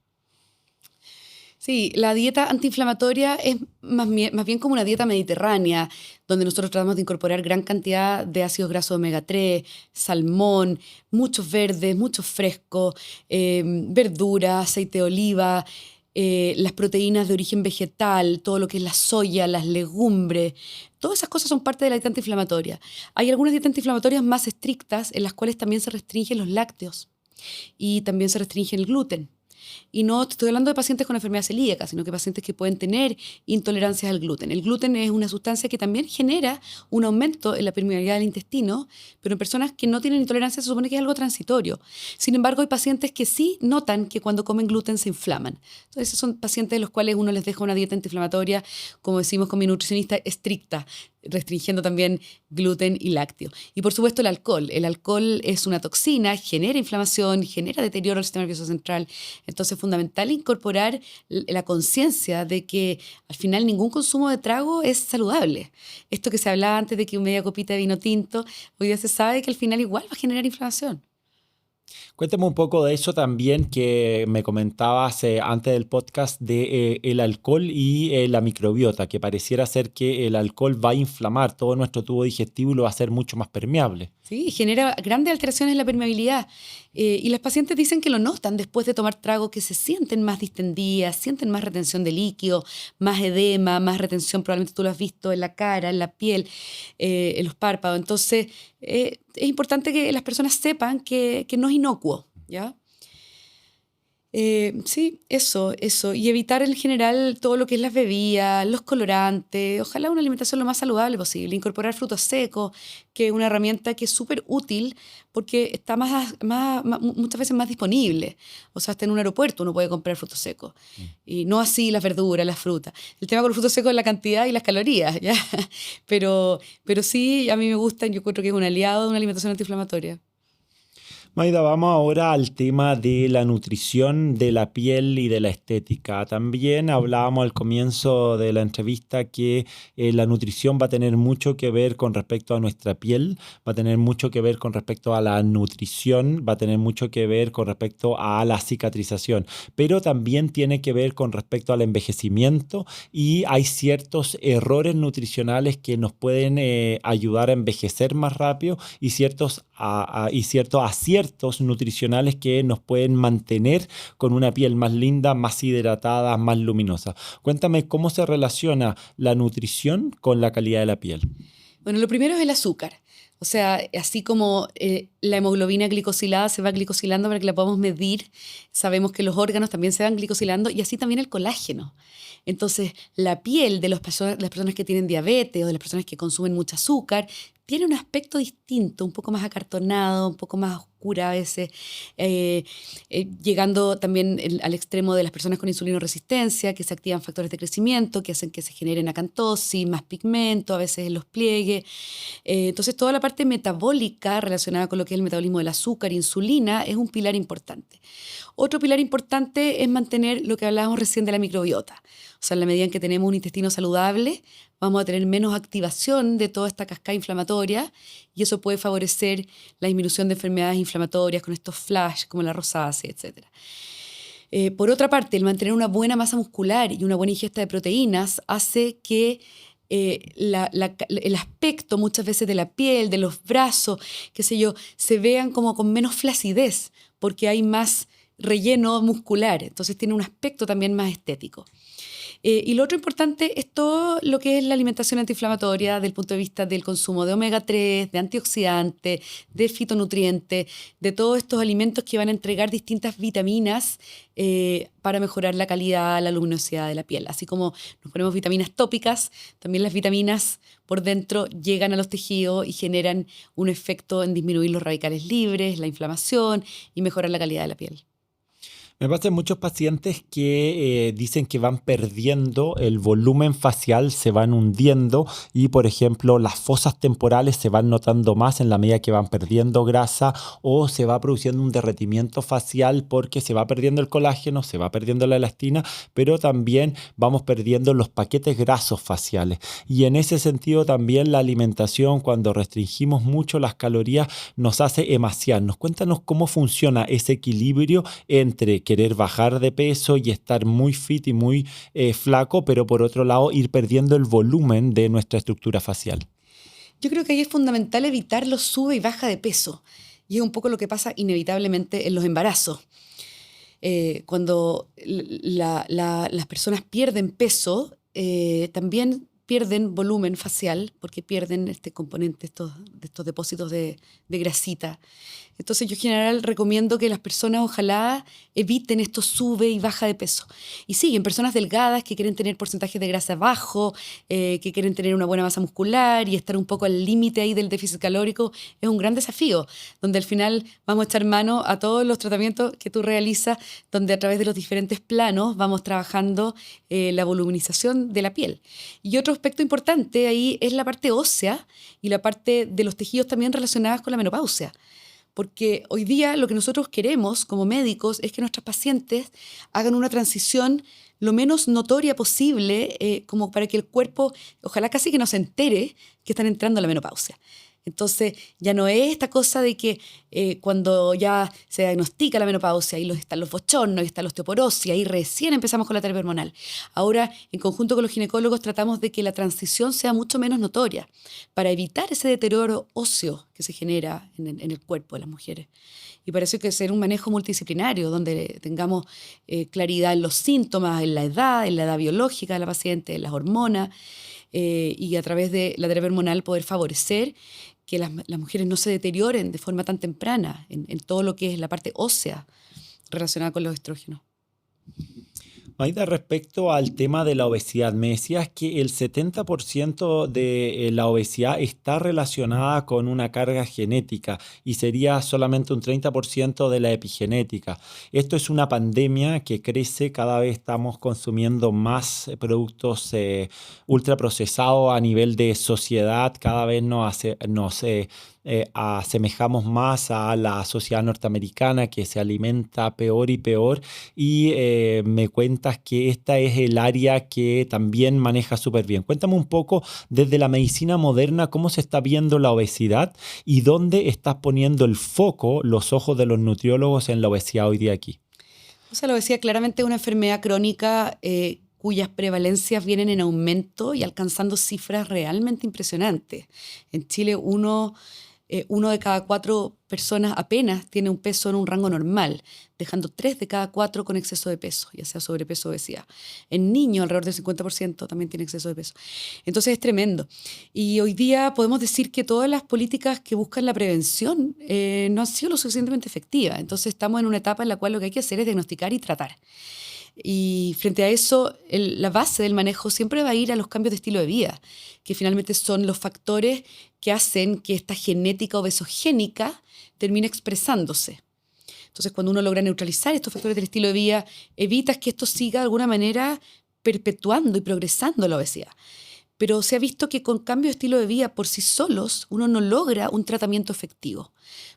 Sí, la dieta antiinflamatoria es más bien como una dieta mediterránea, donde nosotros tratamos de incorporar gran cantidad de ácidos grasos omega 3, salmón, muchos verdes, muchos frescos, verduras, aceite de oliva, las proteínas de origen vegetal, todo lo que es la soya, las legumbres. Todas esas cosas son parte de la dieta antiinflamatoria. Hay algunas dietas antiinflamatorias más estrictas en las cuales también se restringen los lácteos y también se restringe el gluten. Y no te estoy hablando de pacientes con enfermedad celíaca, sino que pacientes que pueden tener intolerancias al gluten. El gluten es una sustancia que también genera un aumento en la permeabilidad del intestino, pero en personas que no tienen intolerancia se supone que es algo transitorio. Sin embargo, hay pacientes que sí notan que cuando comen gluten se inflaman. Entonces, esos son pacientes de los cuales uno les deja una dieta antiinflamatoria, como decimos con mi nutricionista, estricta, restringiendo también gluten y lácteo. Y por supuesto el alcohol. El alcohol es una toxina, genera inflamación, genera deterioro del sistema nervioso central. Entonces es fundamental incorporar la conciencia de que al final ningún consumo de trago es saludable. Esto que se hablaba antes de que media copita de vino tinto, hoy día se sabe que al final igual va a generar inflamación. Cuéntame un poco de eso también que me comentabas antes del podcast de el alcohol y la microbiota, que pareciera ser que el alcohol va a inflamar todo nuestro tubo digestivo y lo va a hacer mucho más permeable. Sí, genera grandes alteraciones en la permeabilidad. Y las pacientes dicen que lo notan después de tomar tragos, que se sienten más distendidas, sienten más retención de líquido, más edema, más retención, probablemente tú lo has visto en la cara, en la piel, en los párpados. Entonces, es importante que las personas sepan que no es inocuo, ¿ya? Sí, eso. Y evitar en general todo lo que es las bebidas, los colorantes, ojalá una alimentación lo más saludable posible. Incorporar frutos secos, que es una herramienta que es súper útil porque está muchas veces más disponible. O sea, hasta en un aeropuerto uno puede comprar frutos secos. Y no así las verduras, las frutas. El tema con los frutos secos es la cantidad y las calorías, ¿ya? Pero sí, a mí me gustan, yo encuentro que es un aliado de una alimentación antiinflamatoria. Maida, vamos ahora al tema de la nutrición de la piel y de la estética. También hablábamos al comienzo de la entrevista que la nutrición va a tener mucho que ver con respecto a nuestra piel, va a tener mucho que ver con respecto a la nutrición, va a tener mucho que ver con respecto a la cicatrización, pero también tiene que ver con respecto al envejecimiento y hay ciertos errores nutricionales que nos pueden ayudar a envejecer más rápido y ciertos aciertos nutricionales que nos pueden mantener con una piel más linda, más hidratada, más luminosa. Cuéntame cómo se relaciona la nutrición con la calidad de la piel. Bueno, lo primero es el azúcar. O sea, así como la hemoglobina glicosilada se va glicosilando para que la podamos medir, sabemos que los órganos también se van glicosilando y así también el colágeno. Entonces, la piel de las personas que tienen diabetes o de las personas que consumen mucho azúcar tiene un aspecto distinto, un poco más acartonado, un poco más oscura a veces, llegando también al extremo de las personas con insulinoresistencia, que se activan factores de crecimiento, que hacen que se generen acantosis, más pigmento, a veces en los pliegues. Entonces, toda la parte metabólica relacionada con lo que es el metabolismo del azúcar, insulina, es un pilar importante. Otro pilar importante es mantener lo que hablábamos recién de la microbiota. O sea, en la medida en que tenemos un intestino saludable, vamos a tener menos activación de toda esta cascada inflamatoria y eso puede favorecer la disminución de enfermedades inflamatorias con estos flash como la rosácea, etc. Por otra parte, el mantener una buena masa muscular y una buena ingesta de proteínas hace que el aspecto muchas veces de la piel, de los brazos, qué sé yo, se vean como con menos flacidez porque hay más relleno muscular, entonces tiene un aspecto también más estético. Y lo otro importante es todo lo que es la alimentación antiinflamatoria desde el punto de vista del consumo de omega 3, de antioxidantes, de fitonutrientes, de todos estos alimentos que van a entregar distintas vitaminas para mejorar la calidad, la luminosidad de la piel. Así como nos ponemos vitaminas tópicas, también las vitaminas por dentro llegan a los tejidos y generan un efecto en disminuir los radicales libres, la inflamación y mejorar la calidad de la piel. Me pasa en muchos pacientes que dicen que van perdiendo el volumen facial, se van hundiendo y, por ejemplo, las fosas temporales se van notando más en la medida que van perdiendo grasa o se va produciendo un derretimiento facial porque se va perdiendo el colágeno, se va perdiendo la elastina, pero también vamos perdiendo los paquetes grasos faciales. Y en ese sentido también la alimentación, cuando restringimos mucho las calorías, nos hace emaciarnos. Cuéntanos cómo funciona ese equilibrio entre querer bajar de peso y estar muy fit y muy flaco, pero por otro lado ir perdiendo el volumen de nuestra estructura facial. Yo creo que ahí es fundamental evitar los sube y baja de peso. Y es un poco lo que pasa inevitablemente en los embarazos. Cuando las personas pierden peso, también pierden volumen facial porque pierden este componente, de estos depósitos de grasita. Entonces yo en general recomiendo que las personas ojalá eviten esto sube y baja de peso. Y sí, en personas delgadas que quieren tener porcentajes de grasa bajo, que quieren tener una buena masa muscular y estar un poco al límite ahí del déficit calórico, es un gran desafío, donde al final vamos a echar mano a todos los tratamientos que tú realizas, donde a través de los diferentes planos vamos trabajando la voluminización de la piel. Y otro aspecto importante ahí es la parte ósea y la parte de los tejidos también relacionadas con la menopausia. Porque hoy día lo que nosotros queremos como médicos es que nuestros pacientes hagan una transición lo menos notoria posible, como para que el cuerpo, ojalá casi que no se entere que están entrando a la menopausia. Entonces ya no es esta cosa de que cuando ya se diagnostica la menopausia y están los bochornos y está la osteoporosis, y ahí recién empezamos con la terapia hormonal. Ahora, en conjunto con los ginecólogos, tratamos de que la transición sea mucho menos notoria para evitar ese deterioro óseo que se genera en el cuerpo de las mujeres. Y para eso hay que hacer un manejo multidisciplinario, donde tengamos claridad en los síntomas, en la edad biológica de la paciente, en las hormonas, y a través de la terapia hormonal poder favorecer que las mujeres no se deterioren de forma tan temprana en todo lo que es la parte ósea relacionada con los estrógenos. Maida, respecto al tema de la obesidad, me decías que el 70% de la obesidad está relacionada con una carga genética y sería solamente un 30% de la epigenética. Esto es una pandemia que crece, cada vez estamos consumiendo más productos ultraprocesados a nivel de sociedad, cada vez nos asemejamos más a la sociedad norteamericana que se alimenta peor y peor y me cuentas que esta es el área que también maneja súper bien. Cuéntame un poco desde la medicina moderna cómo se está viendo la obesidad y dónde estás poniendo el foco, los ojos de los nutriólogos en la obesidad hoy día aquí. O sea, la obesidad claramente es una enfermedad crónica cuyas prevalencias vienen en aumento y alcanzando cifras realmente impresionantes. En Chile, uno de cada 4 personas apenas tiene un peso en un rango normal, dejando 3 de cada 4 con exceso de peso, ya sea sobrepeso o obesidad. En niños, alrededor del 50% también tiene exceso de peso. Entonces es tremendo. Y hoy día podemos decir que todas las políticas que buscan la prevención no han sido lo suficientemente efectivas. Entonces estamos en una etapa en la cual lo que hay que hacer es diagnosticar y tratar. Y frente a eso, la base del manejo siempre va a ir a los cambios de estilo de vida, que finalmente son los factores que hacen que esta genética obesogénica termine expresándose. Entonces, cuando uno logra neutralizar estos factores del estilo de vida, evitas que esto siga de alguna manera perpetuando y progresando la obesidad. Pero se ha visto que con cambio de estilo de vida por sí solos uno no logra un tratamiento efectivo,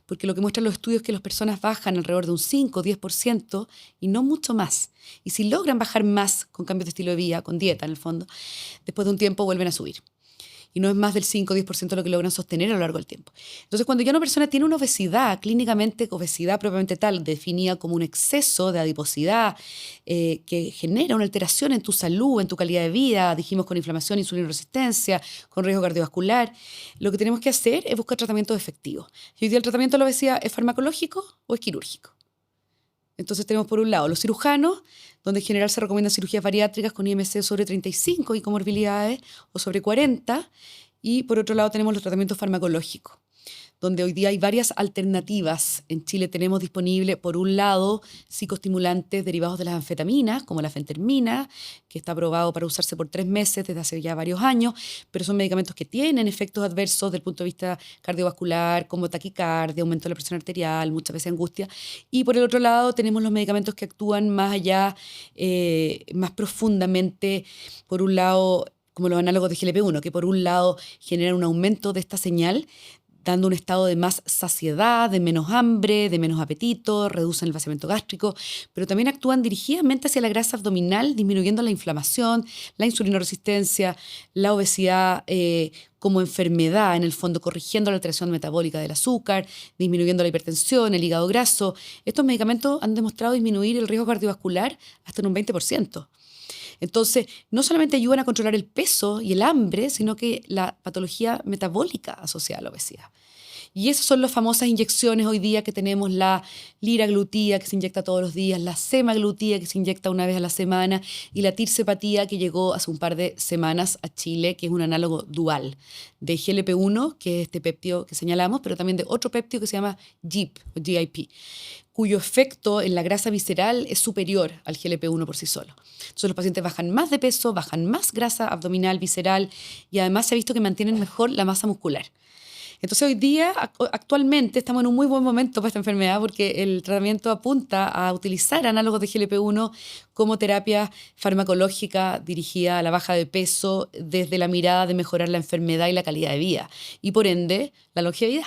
porque lo que muestran los estudios es que las personas bajan alrededor de un 5 o 10% y no mucho más. Y si logran bajar más con cambios de estilo de vida, con dieta en el fondo, después de un tiempo vuelven a subir. Y no es más del 5 o 10% lo que logran sostener a lo largo del tiempo. Entonces, cuando ya una persona tiene una obesidad, clínicamente obesidad propiamente tal, definida como un exceso de adiposidad que genera una alteración en tu salud, en tu calidad de vida, dijimos con inflamación, insulinoresistencia, con riesgo cardiovascular, lo que tenemos que hacer es buscar tratamientos efectivos. Y hoy día el tratamiento de la obesidad es farmacológico o es quirúrgico. Entonces tenemos por un lado los cirujanos, donde en general se recomiendan cirugías bariátricas con IMC sobre 35 y comorbilidades o sobre 40. Y por otro lado tenemos los tratamientos farmacológicos, donde hoy día hay varias alternativas. En Chile tenemos disponible, por un lado, psicoestimulantes derivados de las anfetaminas, como la fentermina, que está aprobado para usarse por 3 meses desde hace ya varios años, pero son medicamentos que tienen efectos adversos desde el punto de vista cardiovascular, como taquicardia, aumento de la presión arterial, muchas veces angustia. Y por el otro lado tenemos los medicamentos que actúan más allá, más profundamente, por un lado, como los análogos de GLP-1, que por un lado generan un aumento de esta señal, dando un estado de más saciedad, de menos hambre, de menos apetito, reducen el vaciamiento gástrico, pero también actúan dirigidamente hacia la grasa abdominal, disminuyendo la inflamación, la insulinoresistencia, la obesidad como enfermedad, en el fondo corrigiendo la alteración metabólica del azúcar, disminuyendo la hipertensión, el hígado graso. Estos medicamentos han demostrado disminuir el riesgo cardiovascular hasta en un 20%. Entonces, no solamente ayudan a controlar el peso y el hambre, sino que la patología metabólica asociada a la obesidad. Y esas son las famosas inyecciones hoy día que tenemos, la liraglutida que se inyecta todos los días, la semaglutida que se inyecta una vez a la semana y la tirzepatida que llegó hace un par de semanas a Chile, que es un análogo dual de GLP-1, que es este péptido que señalamos, pero también de otro péptido que se llama GIP o GIP, cuyo efecto en la grasa visceral es superior al GLP-1 por sí solo. Entonces los pacientes bajan más de peso, bajan más grasa abdominal, visceral y además se ha visto que mantienen mejor la masa muscular. Entonces hoy día, actualmente, estamos en un muy buen momento para esta enfermedad porque el tratamiento apunta a utilizar análogos de GLP-1 como terapia farmacológica dirigida a la baja de peso desde la mirada de mejorar la enfermedad y la calidad de vida y por ende la longevidad.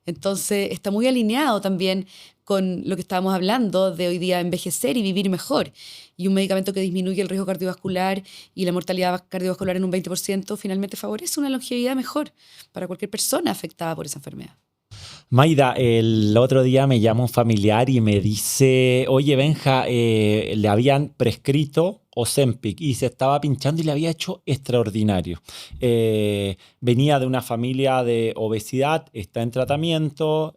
Entonces está muy alineado también con lo que estábamos hablando de hoy día envejecer y vivir mejor. Y un medicamento que disminuye el riesgo cardiovascular y la mortalidad cardiovascular en un 20% finalmente favorece una longevidad mejor para cualquier persona afectada por esa enfermedad. Maida, el otro día me llama un familiar y me dice, oye Benja, le habían prescrito Ozempic y se estaba pinchando y le había hecho extraordinario. Venía de una familia de obesidad, está en tratamiento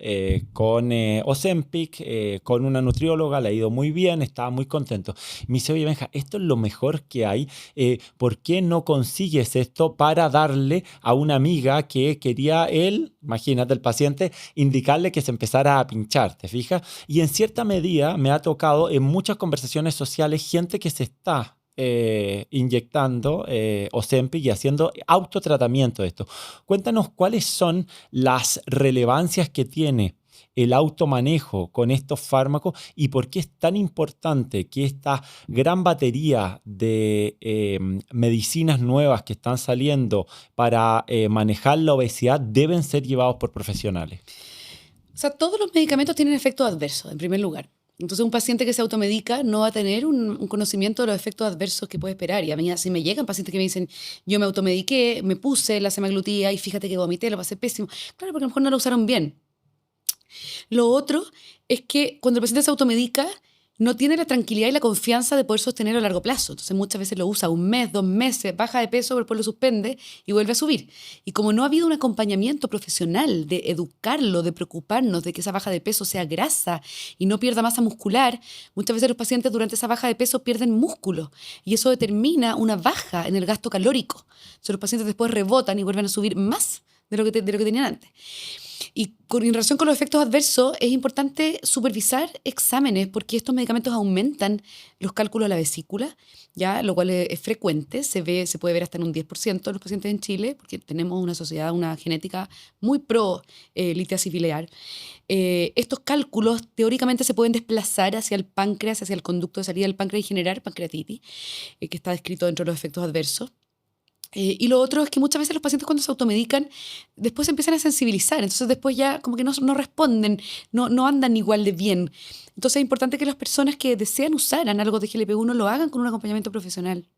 con Ozempic, con una nutrióloga, le ha ido muy bien, estaba muy contento. Me dice, oye Benja, esto es lo mejor que hay, ¿por qué no consigues esto para darle a una amiga que quería él, imagínate el paciente, indicarle que se empezara a pinchar, ¿te fijas? Y en cierta medida me ha tocado en muchas conversaciones sociales gente que se está inyectando Ozempic y haciendo autotratamiento de esto. Cuéntanos cuáles son las relevancias que tiene el automanejo con estos fármacos y por qué es tan importante que esta gran batería de medicinas nuevas que están saliendo para manejar la obesidad deben ser llevados por profesionales. O sea, todos los medicamentos tienen efectos adversos, en primer lugar. Entonces, un paciente que se automedica no va a tener un conocimiento de los efectos adversos que puede esperar. Y a mí así me llegan pacientes que me dicen, yo me automediqué, me puse la semaglutida y fíjate que vomité, lo pasé pésimo. Claro, porque a lo mejor no lo usaron bien. Lo otro es que cuando el paciente se automedica, no tiene la tranquilidad y la confianza de poder sostenerlo a largo plazo. Entonces muchas veces lo usa un mes, 2 meses, baja de peso, pero después lo suspende y vuelve a subir. Y como no ha habido un acompañamiento profesional de educarlo, de preocuparnos de que esa baja de peso sea grasa y no pierda masa muscular, muchas veces los pacientes durante esa baja de peso pierden músculo y eso determina una baja en el gasto calórico. Entonces los pacientes después rebotan y vuelven a subir más de lo que tenían antes. Y en relación con los efectos adversos, es importante supervisar exámenes porque estos medicamentos aumentan los cálculos de la vesícula, ¿ya? Lo cual es frecuente, se puede ver hasta en un 10% de los pacientes en Chile, porque tenemos una sociedad, una genética muy pro litiasis biliar. Estos cálculos teóricamente se pueden desplazar hacia el páncreas, hacia el conducto de salida del páncreas y generar pancreatitis, que está descrito dentro de los efectos adversos. Y lo otro es que muchas veces los pacientes cuando se automedican después se empiezan a sensibilizar, entonces después ya como que no responden, no andan igual de bien. Entonces es importante que las personas que desean usar análogos de GLP-1 lo hagan con un acompañamiento profesional.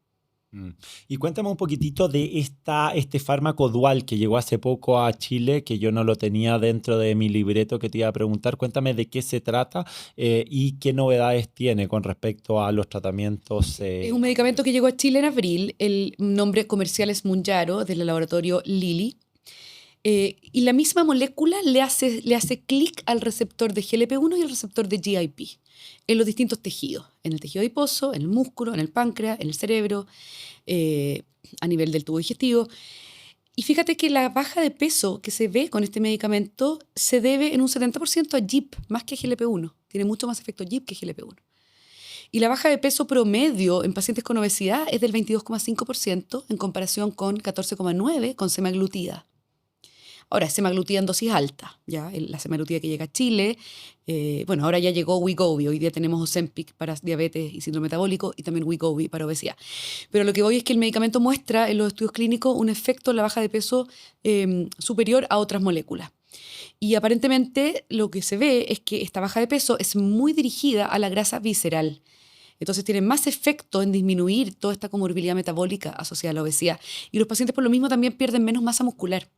Y cuéntame un poquitito de este fármaco dual que llegó hace poco a Chile, que yo no lo tenía dentro de mi libreto que te iba a preguntar. Cuéntame de qué se trata y qué novedades tiene con respecto a los tratamientos. Es un medicamento que llegó a Chile en abril, el nombre comercial es Mounjaro, del laboratorio Lilly. Y la misma molécula le hace clic al receptor de GLP-1 y al receptor de GIP en los distintos tejidos, en el tejido adiposo, en el músculo, en el páncreas, en el cerebro, a nivel del tubo digestivo. Y fíjate que la baja de peso que se ve con este medicamento se debe en un 70% a GIP, más que a GLP-1. Tiene mucho más efecto GIP que GLP-1. Y la baja de peso promedio en pacientes con obesidad es del 22,5% en comparación con 14,9% con semaglutida. Ahora, semaglutida en dosis alta, ¿ya? La semaglutida que llega a Chile, bueno, ahora ya llegó Wegovy, hoy día tenemos Ozempic para diabetes y síndrome metabólico y también Wegovy para obesidad. Pero lo que voy es que el medicamento muestra en los estudios clínicos un efecto en la baja de peso superior a otras moléculas. Y aparentemente lo que se ve es que esta baja de peso es muy dirigida a la grasa visceral. Entonces tiene más efecto en disminuir toda esta comorbilidad metabólica asociada a la obesidad. Y los pacientes por lo mismo también pierden menos masa muscular.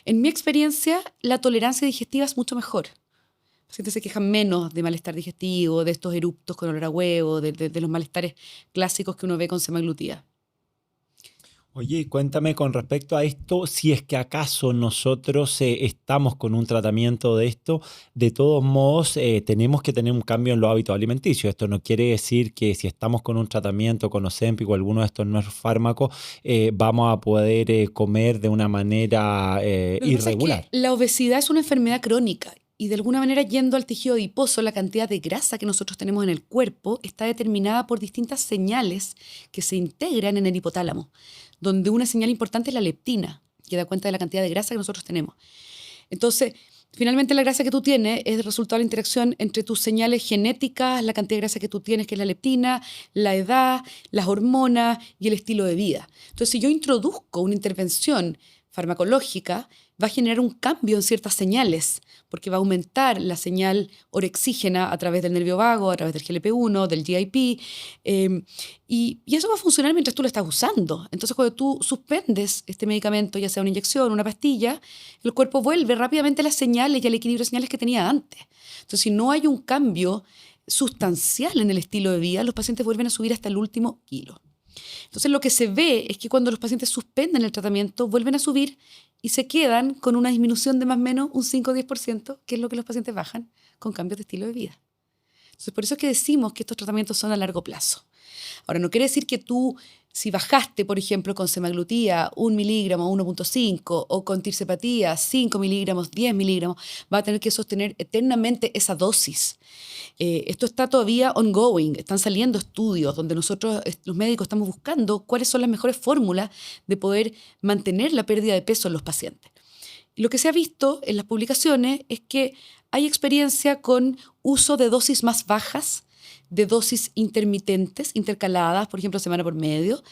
En mi experiencia, la tolerancia digestiva es mucho mejor. Los pacientes se quejan menos de malestar digestivo, de estos eruptos con olor a huevo, de los malestares clásicos que uno ve con semaglutida. Oye, cuéntame con respecto a esto, si es que acaso nosotros estamos con un tratamiento de esto, de todos modos tenemos que tener un cambio en los hábitos alimenticios. Esto no quiere decir que si estamos con un tratamiento con Ozempic o alguno de estos nuevos fármacos, vamos a poder comer de una manera Lo que pasa es que irregular. la obesidad es una enfermedad crónica y de alguna manera yendo al tejido adiposo, la cantidad de grasa que nosotros tenemos en el cuerpo está determinada por distintas señales que se integran en el hipotálamo, donde una señal importante es la leptina, que da cuenta de la cantidad de grasa que nosotros tenemos. Entonces, finalmente la grasa que tú tienes es el resultado de la interacción entre tus señales genéticas, la cantidad de grasa que tú tienes, que es la leptina, la edad, las hormonas y el estilo de vida. Entonces, si yo introduzco una intervención farmacológica, va a generar un cambio en ciertas señales, porque va a aumentar la señal orexígena a través del nervio vago, a través del GLP-1, del GIP, y eso va a funcionar mientras tú lo estás usando. Entonces, cuando tú suspendes este medicamento, ya sea una inyección, una pastilla, el cuerpo vuelve rápidamente a las señales y al equilibrio de señales que tenía antes. Entonces, si no hay un cambio sustancial en el estilo de vida, los pacientes vuelven a subir hasta el último kilo. Entonces lo que se ve es que cuando los pacientes suspenden el tratamiento, vuelven a subir y se quedan con una disminución de más o menos un 5 o 10%, que es lo que los pacientes bajan con cambios de estilo de vida. Entonces por eso es que decimos que estos tratamientos son a largo plazo. Ahora, no quiere decir que tú, si bajaste, por ejemplo, con semaglutida 1 miligramo, 1,5, o con tirzepatía 5 miligramos, 10 miligramos, va a tener que sostener eternamente esa dosis. Esto está todavía ongoing, están saliendo estudios donde nosotros, los médicos, estamos buscando cuáles son las mejores fórmulas de poder mantener la pérdida de peso en los pacientes. Lo que se ha visto en las publicaciones es que hay experiencia con uso de dosis más bajas, de dosis intermitentes, intercaladas, por ejemplo, semana por medio,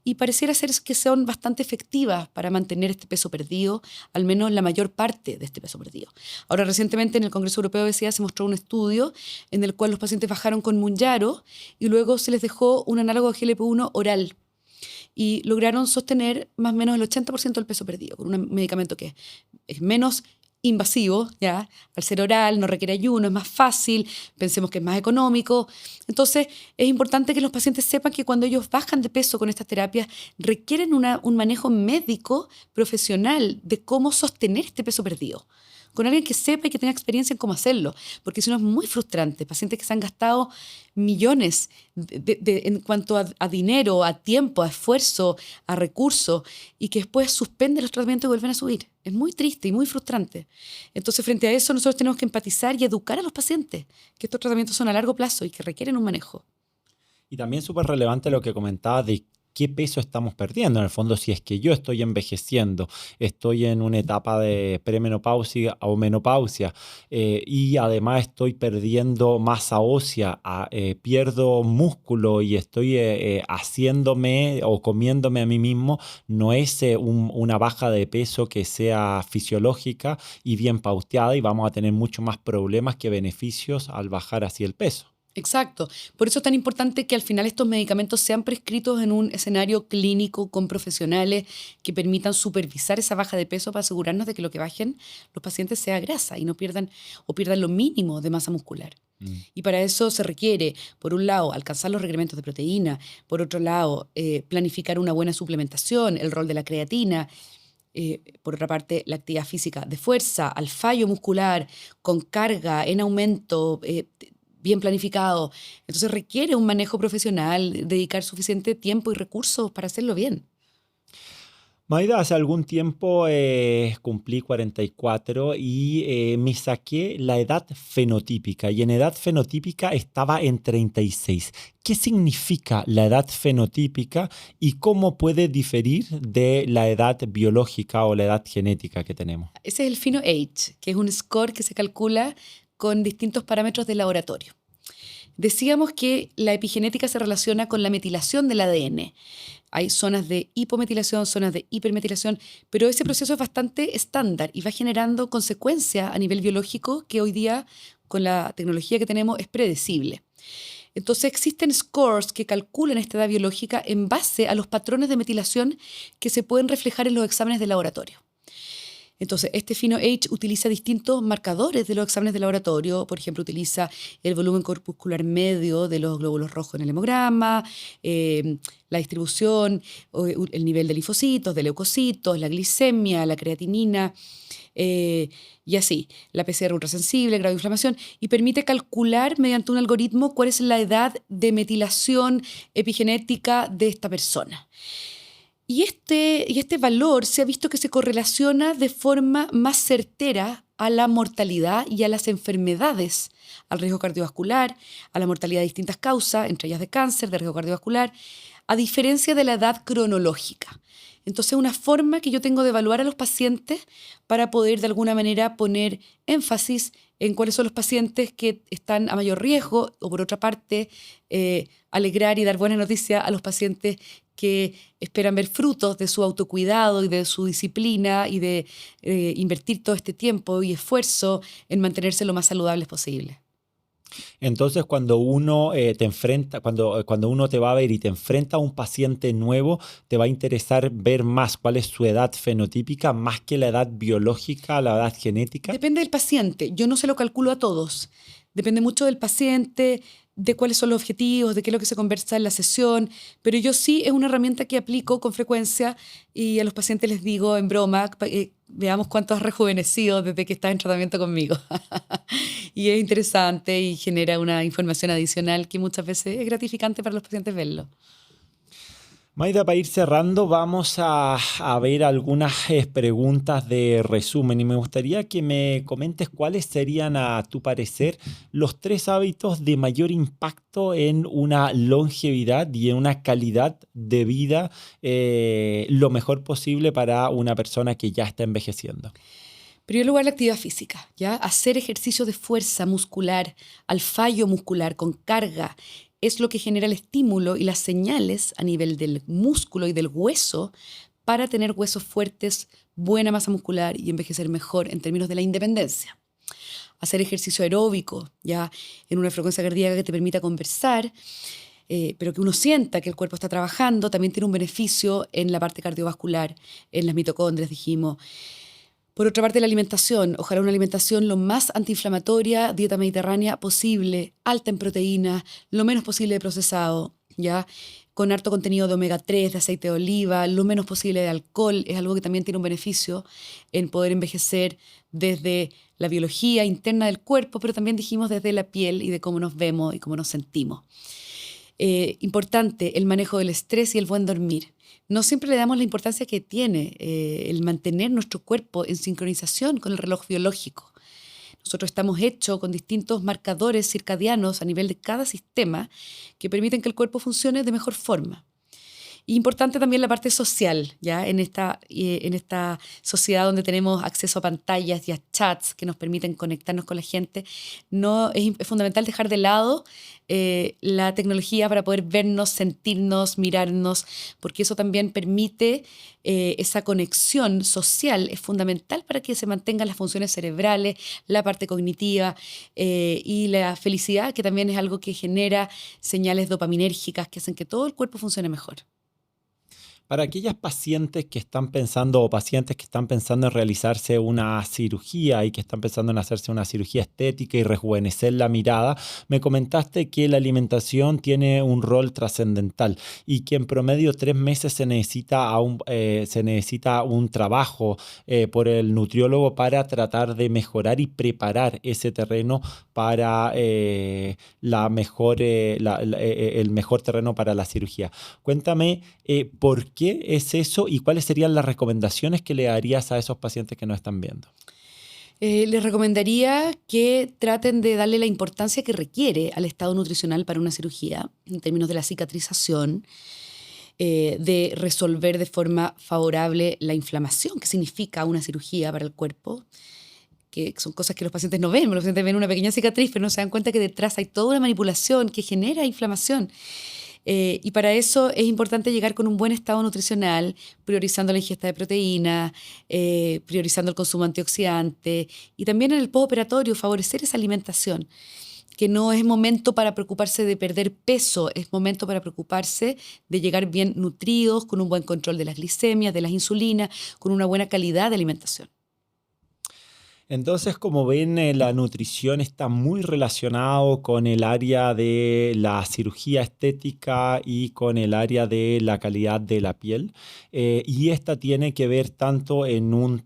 y pareciera ser que son bastante efectivas para mantener este peso perdido, al menos la mayor parte de este peso perdido. Ahora, recientemente en el Congreso Europeo de Obesidad se mostró un estudio en el cual los pacientes bajaron con Mounjaro y luego se les dejó un análogo de GLP-1 oral y lograron sostener más o menos el 80% del peso perdido con un medicamento que es menos invasivo, ¿ya? Al ser oral, no requiere ayuno, es más fácil, pensemos que es más económico. Entonces, es importante que los pacientes sepan que cuando ellos bajan de peso con estas terapias, requieren un manejo médico profesional de cómo sostener este peso perdido, con alguien que sepa y que tenga experiencia en cómo hacerlo, porque si no es muy frustrante. Pacientes que se han gastado millones en cuanto a dinero, a tiempo, a esfuerzo, a recursos, y que después suspenden los tratamientos y vuelven a subir. Es muy triste y muy frustrante. Entonces, frente a eso, nosotros tenemos que empatizar y educar a los pacientes que estos tratamientos son a largo plazo y que requieren un manejo. Y también súper relevante lo que comentaba de qué peso estamos perdiendo. En el fondo, si es que yo estoy envejeciendo, estoy en una etapa de premenopausia o menopausia y además estoy perdiendo masa ósea, pierdo músculo y estoy haciéndome o comiéndome a mí mismo, no es una baja de peso que sea fisiológica y bien pauteada y vamos a tener mucho más problemas que beneficios al bajar así el peso. Exacto. Por eso es tan importante que al final estos medicamentos sean prescritos en un escenario clínico con profesionales que permitan supervisar esa baja de peso para asegurarnos de que lo que bajen los pacientes sea grasa y no pierdan o pierdan lo mínimo de masa muscular. Y para eso se requiere, por un lado, alcanzar los requerimientos de proteína, por otro lado, planificar una buena suplementación, el rol de la creatina, por otra parte, la actividad física de fuerza, al fallo muscular, con carga en aumento, bien planificado. Entonces requiere un manejo profesional, dedicar suficiente tiempo y recursos para hacerlo bien. Maida, hace algún tiempo cumplí 44 y me saqué la edad fenotípica y en edad fenotípica estaba en 36. ¿Qué significa la edad fenotípica y cómo puede diferir de la edad biológica o la edad genética que tenemos? Ese es el PhenoAge, que es un score que se calcula con distintos parámetros de laboratorio. Decíamos que la epigenética se relaciona con la metilación del ADN. Hay zonas de hipometilación, zonas de hipermetilación, pero ese proceso es bastante estándar y va generando consecuencias a nivel biológico que hoy día, con la tecnología que tenemos, es predecible. Entonces existen scores que calculan esta edad biológica en base a los patrones de metilación que se pueden reflejar en los exámenes de laboratorio. Entonces, este PhenoH utiliza distintos marcadores de los exámenes de laboratorio. Por ejemplo, utiliza el volumen corpuscular medio de los glóbulos rojos en el hemograma, la distribución, el nivel de linfocitos, de leucocitos, la glicemia, la creatinina, y así, la PCR ultrasensible, grado de inflamación, y permite calcular mediante un algoritmo cuál es la edad de metilación epigenética de esta persona. Y este valor se ha visto que se correlaciona de forma más certera a la mortalidad y a las enfermedades, al riesgo cardiovascular, a la mortalidad de distintas causas, entre ellas de cáncer, de riesgo cardiovascular, a diferencia de la edad cronológica. Entonces, una forma que yo tengo de evaluar a los pacientes para poder de alguna manera poner énfasis en cuáles son los pacientes que están a mayor riesgo, o por otra parte, alegrar y dar buena noticia a los pacientes que esperan ver frutos de su autocuidado y de su disciplina y de invertir todo este tiempo y esfuerzo en mantenerse lo más saludables posible. Entonces, cuando uno te enfrenta, cuando uno te va a ver y te enfrenta a un paciente nuevo, te va a interesar ver más cuál es su edad fenotípica, más que la edad biológica, la edad genética. Depende del paciente. Yo no se lo calculo a todos. Depende mucho del paciente, de cuáles son los objetivos, de qué es lo que se conversa en la sesión, pero yo sí es una herramienta que aplico con frecuencia y a los pacientes les digo en broma, veamos cuánto has rejuvenecido desde que estás en tratamiento conmigo. Y es interesante y genera una información adicional que muchas veces es gratificante para los pacientes verlo. Mayda, para ir cerrando, vamos a ver algunas preguntas de resumen y me gustaría que me comentes cuáles serían, a tu parecer, los 3 hábitos de mayor impacto en una longevidad y en una calidad de vida lo mejor posible para una persona que ya está envejeciendo. En primer lugar, la actividad física, ¿ya? Hacer ejercicio de fuerza muscular, al fallo muscular, con carga, es lo que genera el estímulo y las señales a nivel del músculo y del hueso para tener huesos fuertes, buena masa muscular y envejecer mejor en términos de la independencia. Hacer ejercicio aeróbico, ya en una frecuencia cardíaca que te permita conversar, pero que uno sienta que el cuerpo está trabajando, también tiene un beneficio en la parte cardiovascular, en las mitocondrias, dijimos. Por otra parte, la alimentación. Ojalá una alimentación lo más antiinflamatoria, dieta mediterránea posible, alta en proteínas, lo menos posible de procesado, ¿ya? Con harto contenido de omega 3, de aceite de oliva, lo menos posible de alcohol. Es algo que también tiene un beneficio en poder envejecer desde la biología interna del cuerpo, pero también dijimos desde la piel y de cómo nos vemos y cómo nos sentimos. Importante, el manejo del estrés y el buen dormir. No siempre le damos la importancia que tiene el mantener nuestro cuerpo en sincronización con el reloj biológico. Nosotros estamos hechos con distintos marcadores circadianos a nivel de cada sistema que permiten que el cuerpo funcione de mejor forma. Importante también la parte social, ¿ya? En esta sociedad donde tenemos acceso a pantallas y a chats que nos permiten conectarnos con la gente, es fundamental dejar de lado la tecnología para poder vernos, sentirnos, mirarnos, porque eso también permite esa conexión social, es fundamental para que se mantengan las funciones cerebrales, la parte cognitiva y la felicidad, que también es algo que genera señales dopaminérgicas que hacen que todo el cuerpo funcione mejor. Para aquellas pacientes que están pensando o pacientes que están pensando en realizarse una cirugía y que están pensando en hacerse una cirugía estética y rejuvenecer la mirada, me comentaste que la alimentación tiene un rol trascendental y que en promedio 3 meses se necesita un trabajo por el nutriólogo para tratar de mejorar y preparar ese terreno para el mejor terreno para la cirugía. Cuéntame por qué es eso y cuáles serían las recomendaciones que le darías a esos pacientes que nos están viendo. Les recomendaría que traten de darle la importancia que requiere al estado nutricional para una cirugía, en términos de la cicatrización, de resolver de forma favorable la inflamación que significa una cirugía para el cuerpo, que son cosas que los pacientes no ven. Los pacientes ven una pequeña cicatriz, pero no se dan cuenta que detrás hay toda una manipulación que genera inflamación. Y para eso es importante llegar con un buen estado nutricional, priorizando la ingesta de proteínas, priorizando el consumo antioxidante y también en el postoperatorio favorecer esa alimentación, que no es momento para preocuparse de perder peso, es momento para preocuparse de llegar bien nutridos, con un buen control de las glicemias, de las insulinas, con una buena calidad de alimentación. Entonces, como ven, la nutrición está muy relacionado con el área de la cirugía estética y con el área de la calidad de la piel. Y esta tiene que ver tanto en un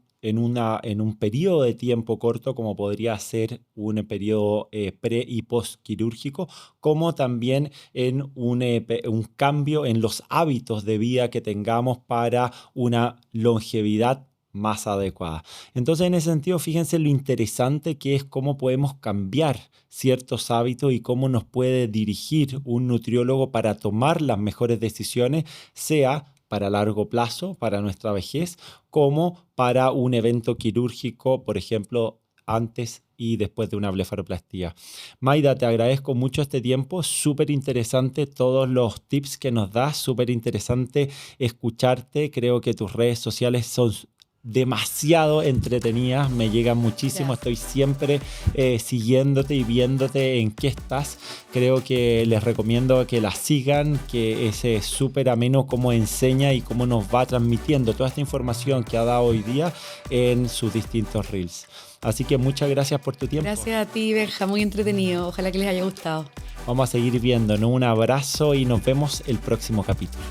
periodo de tiempo corto, como podría ser un periodo pre y post quirúrgico, como también en un cambio en los hábitos de vida que tengamos para una longevidad más adecuada. Entonces, en ese sentido, fíjense lo interesante que es cómo podemos cambiar ciertos hábitos y cómo nos puede dirigir un nutriólogo para tomar las mejores decisiones, sea para largo plazo, para nuestra vejez, como para un evento quirúrgico, por ejemplo, antes y después de una blefaroplastia. Maida, te agradezco mucho este tiempo, súper interesante todos los tips que nos das, súper interesante escucharte. Creo que tus redes sociales son demasiado entretenidas, me llegan muchísimo, Gracias. estoy siempre siguiéndote y viéndote en qué estás. Creo que les recomiendo que la sigan, que es súper ameno cómo enseña y cómo nos va transmitiendo toda esta información que ha dado hoy día en sus distintos reels. Así que muchas gracias por tu tiempo. Gracias a ti, Benja, muy entretenido. Ojalá que les haya gustado. Vamos a seguir viendo, ¿no? Un abrazo y nos vemos el próximo capítulo.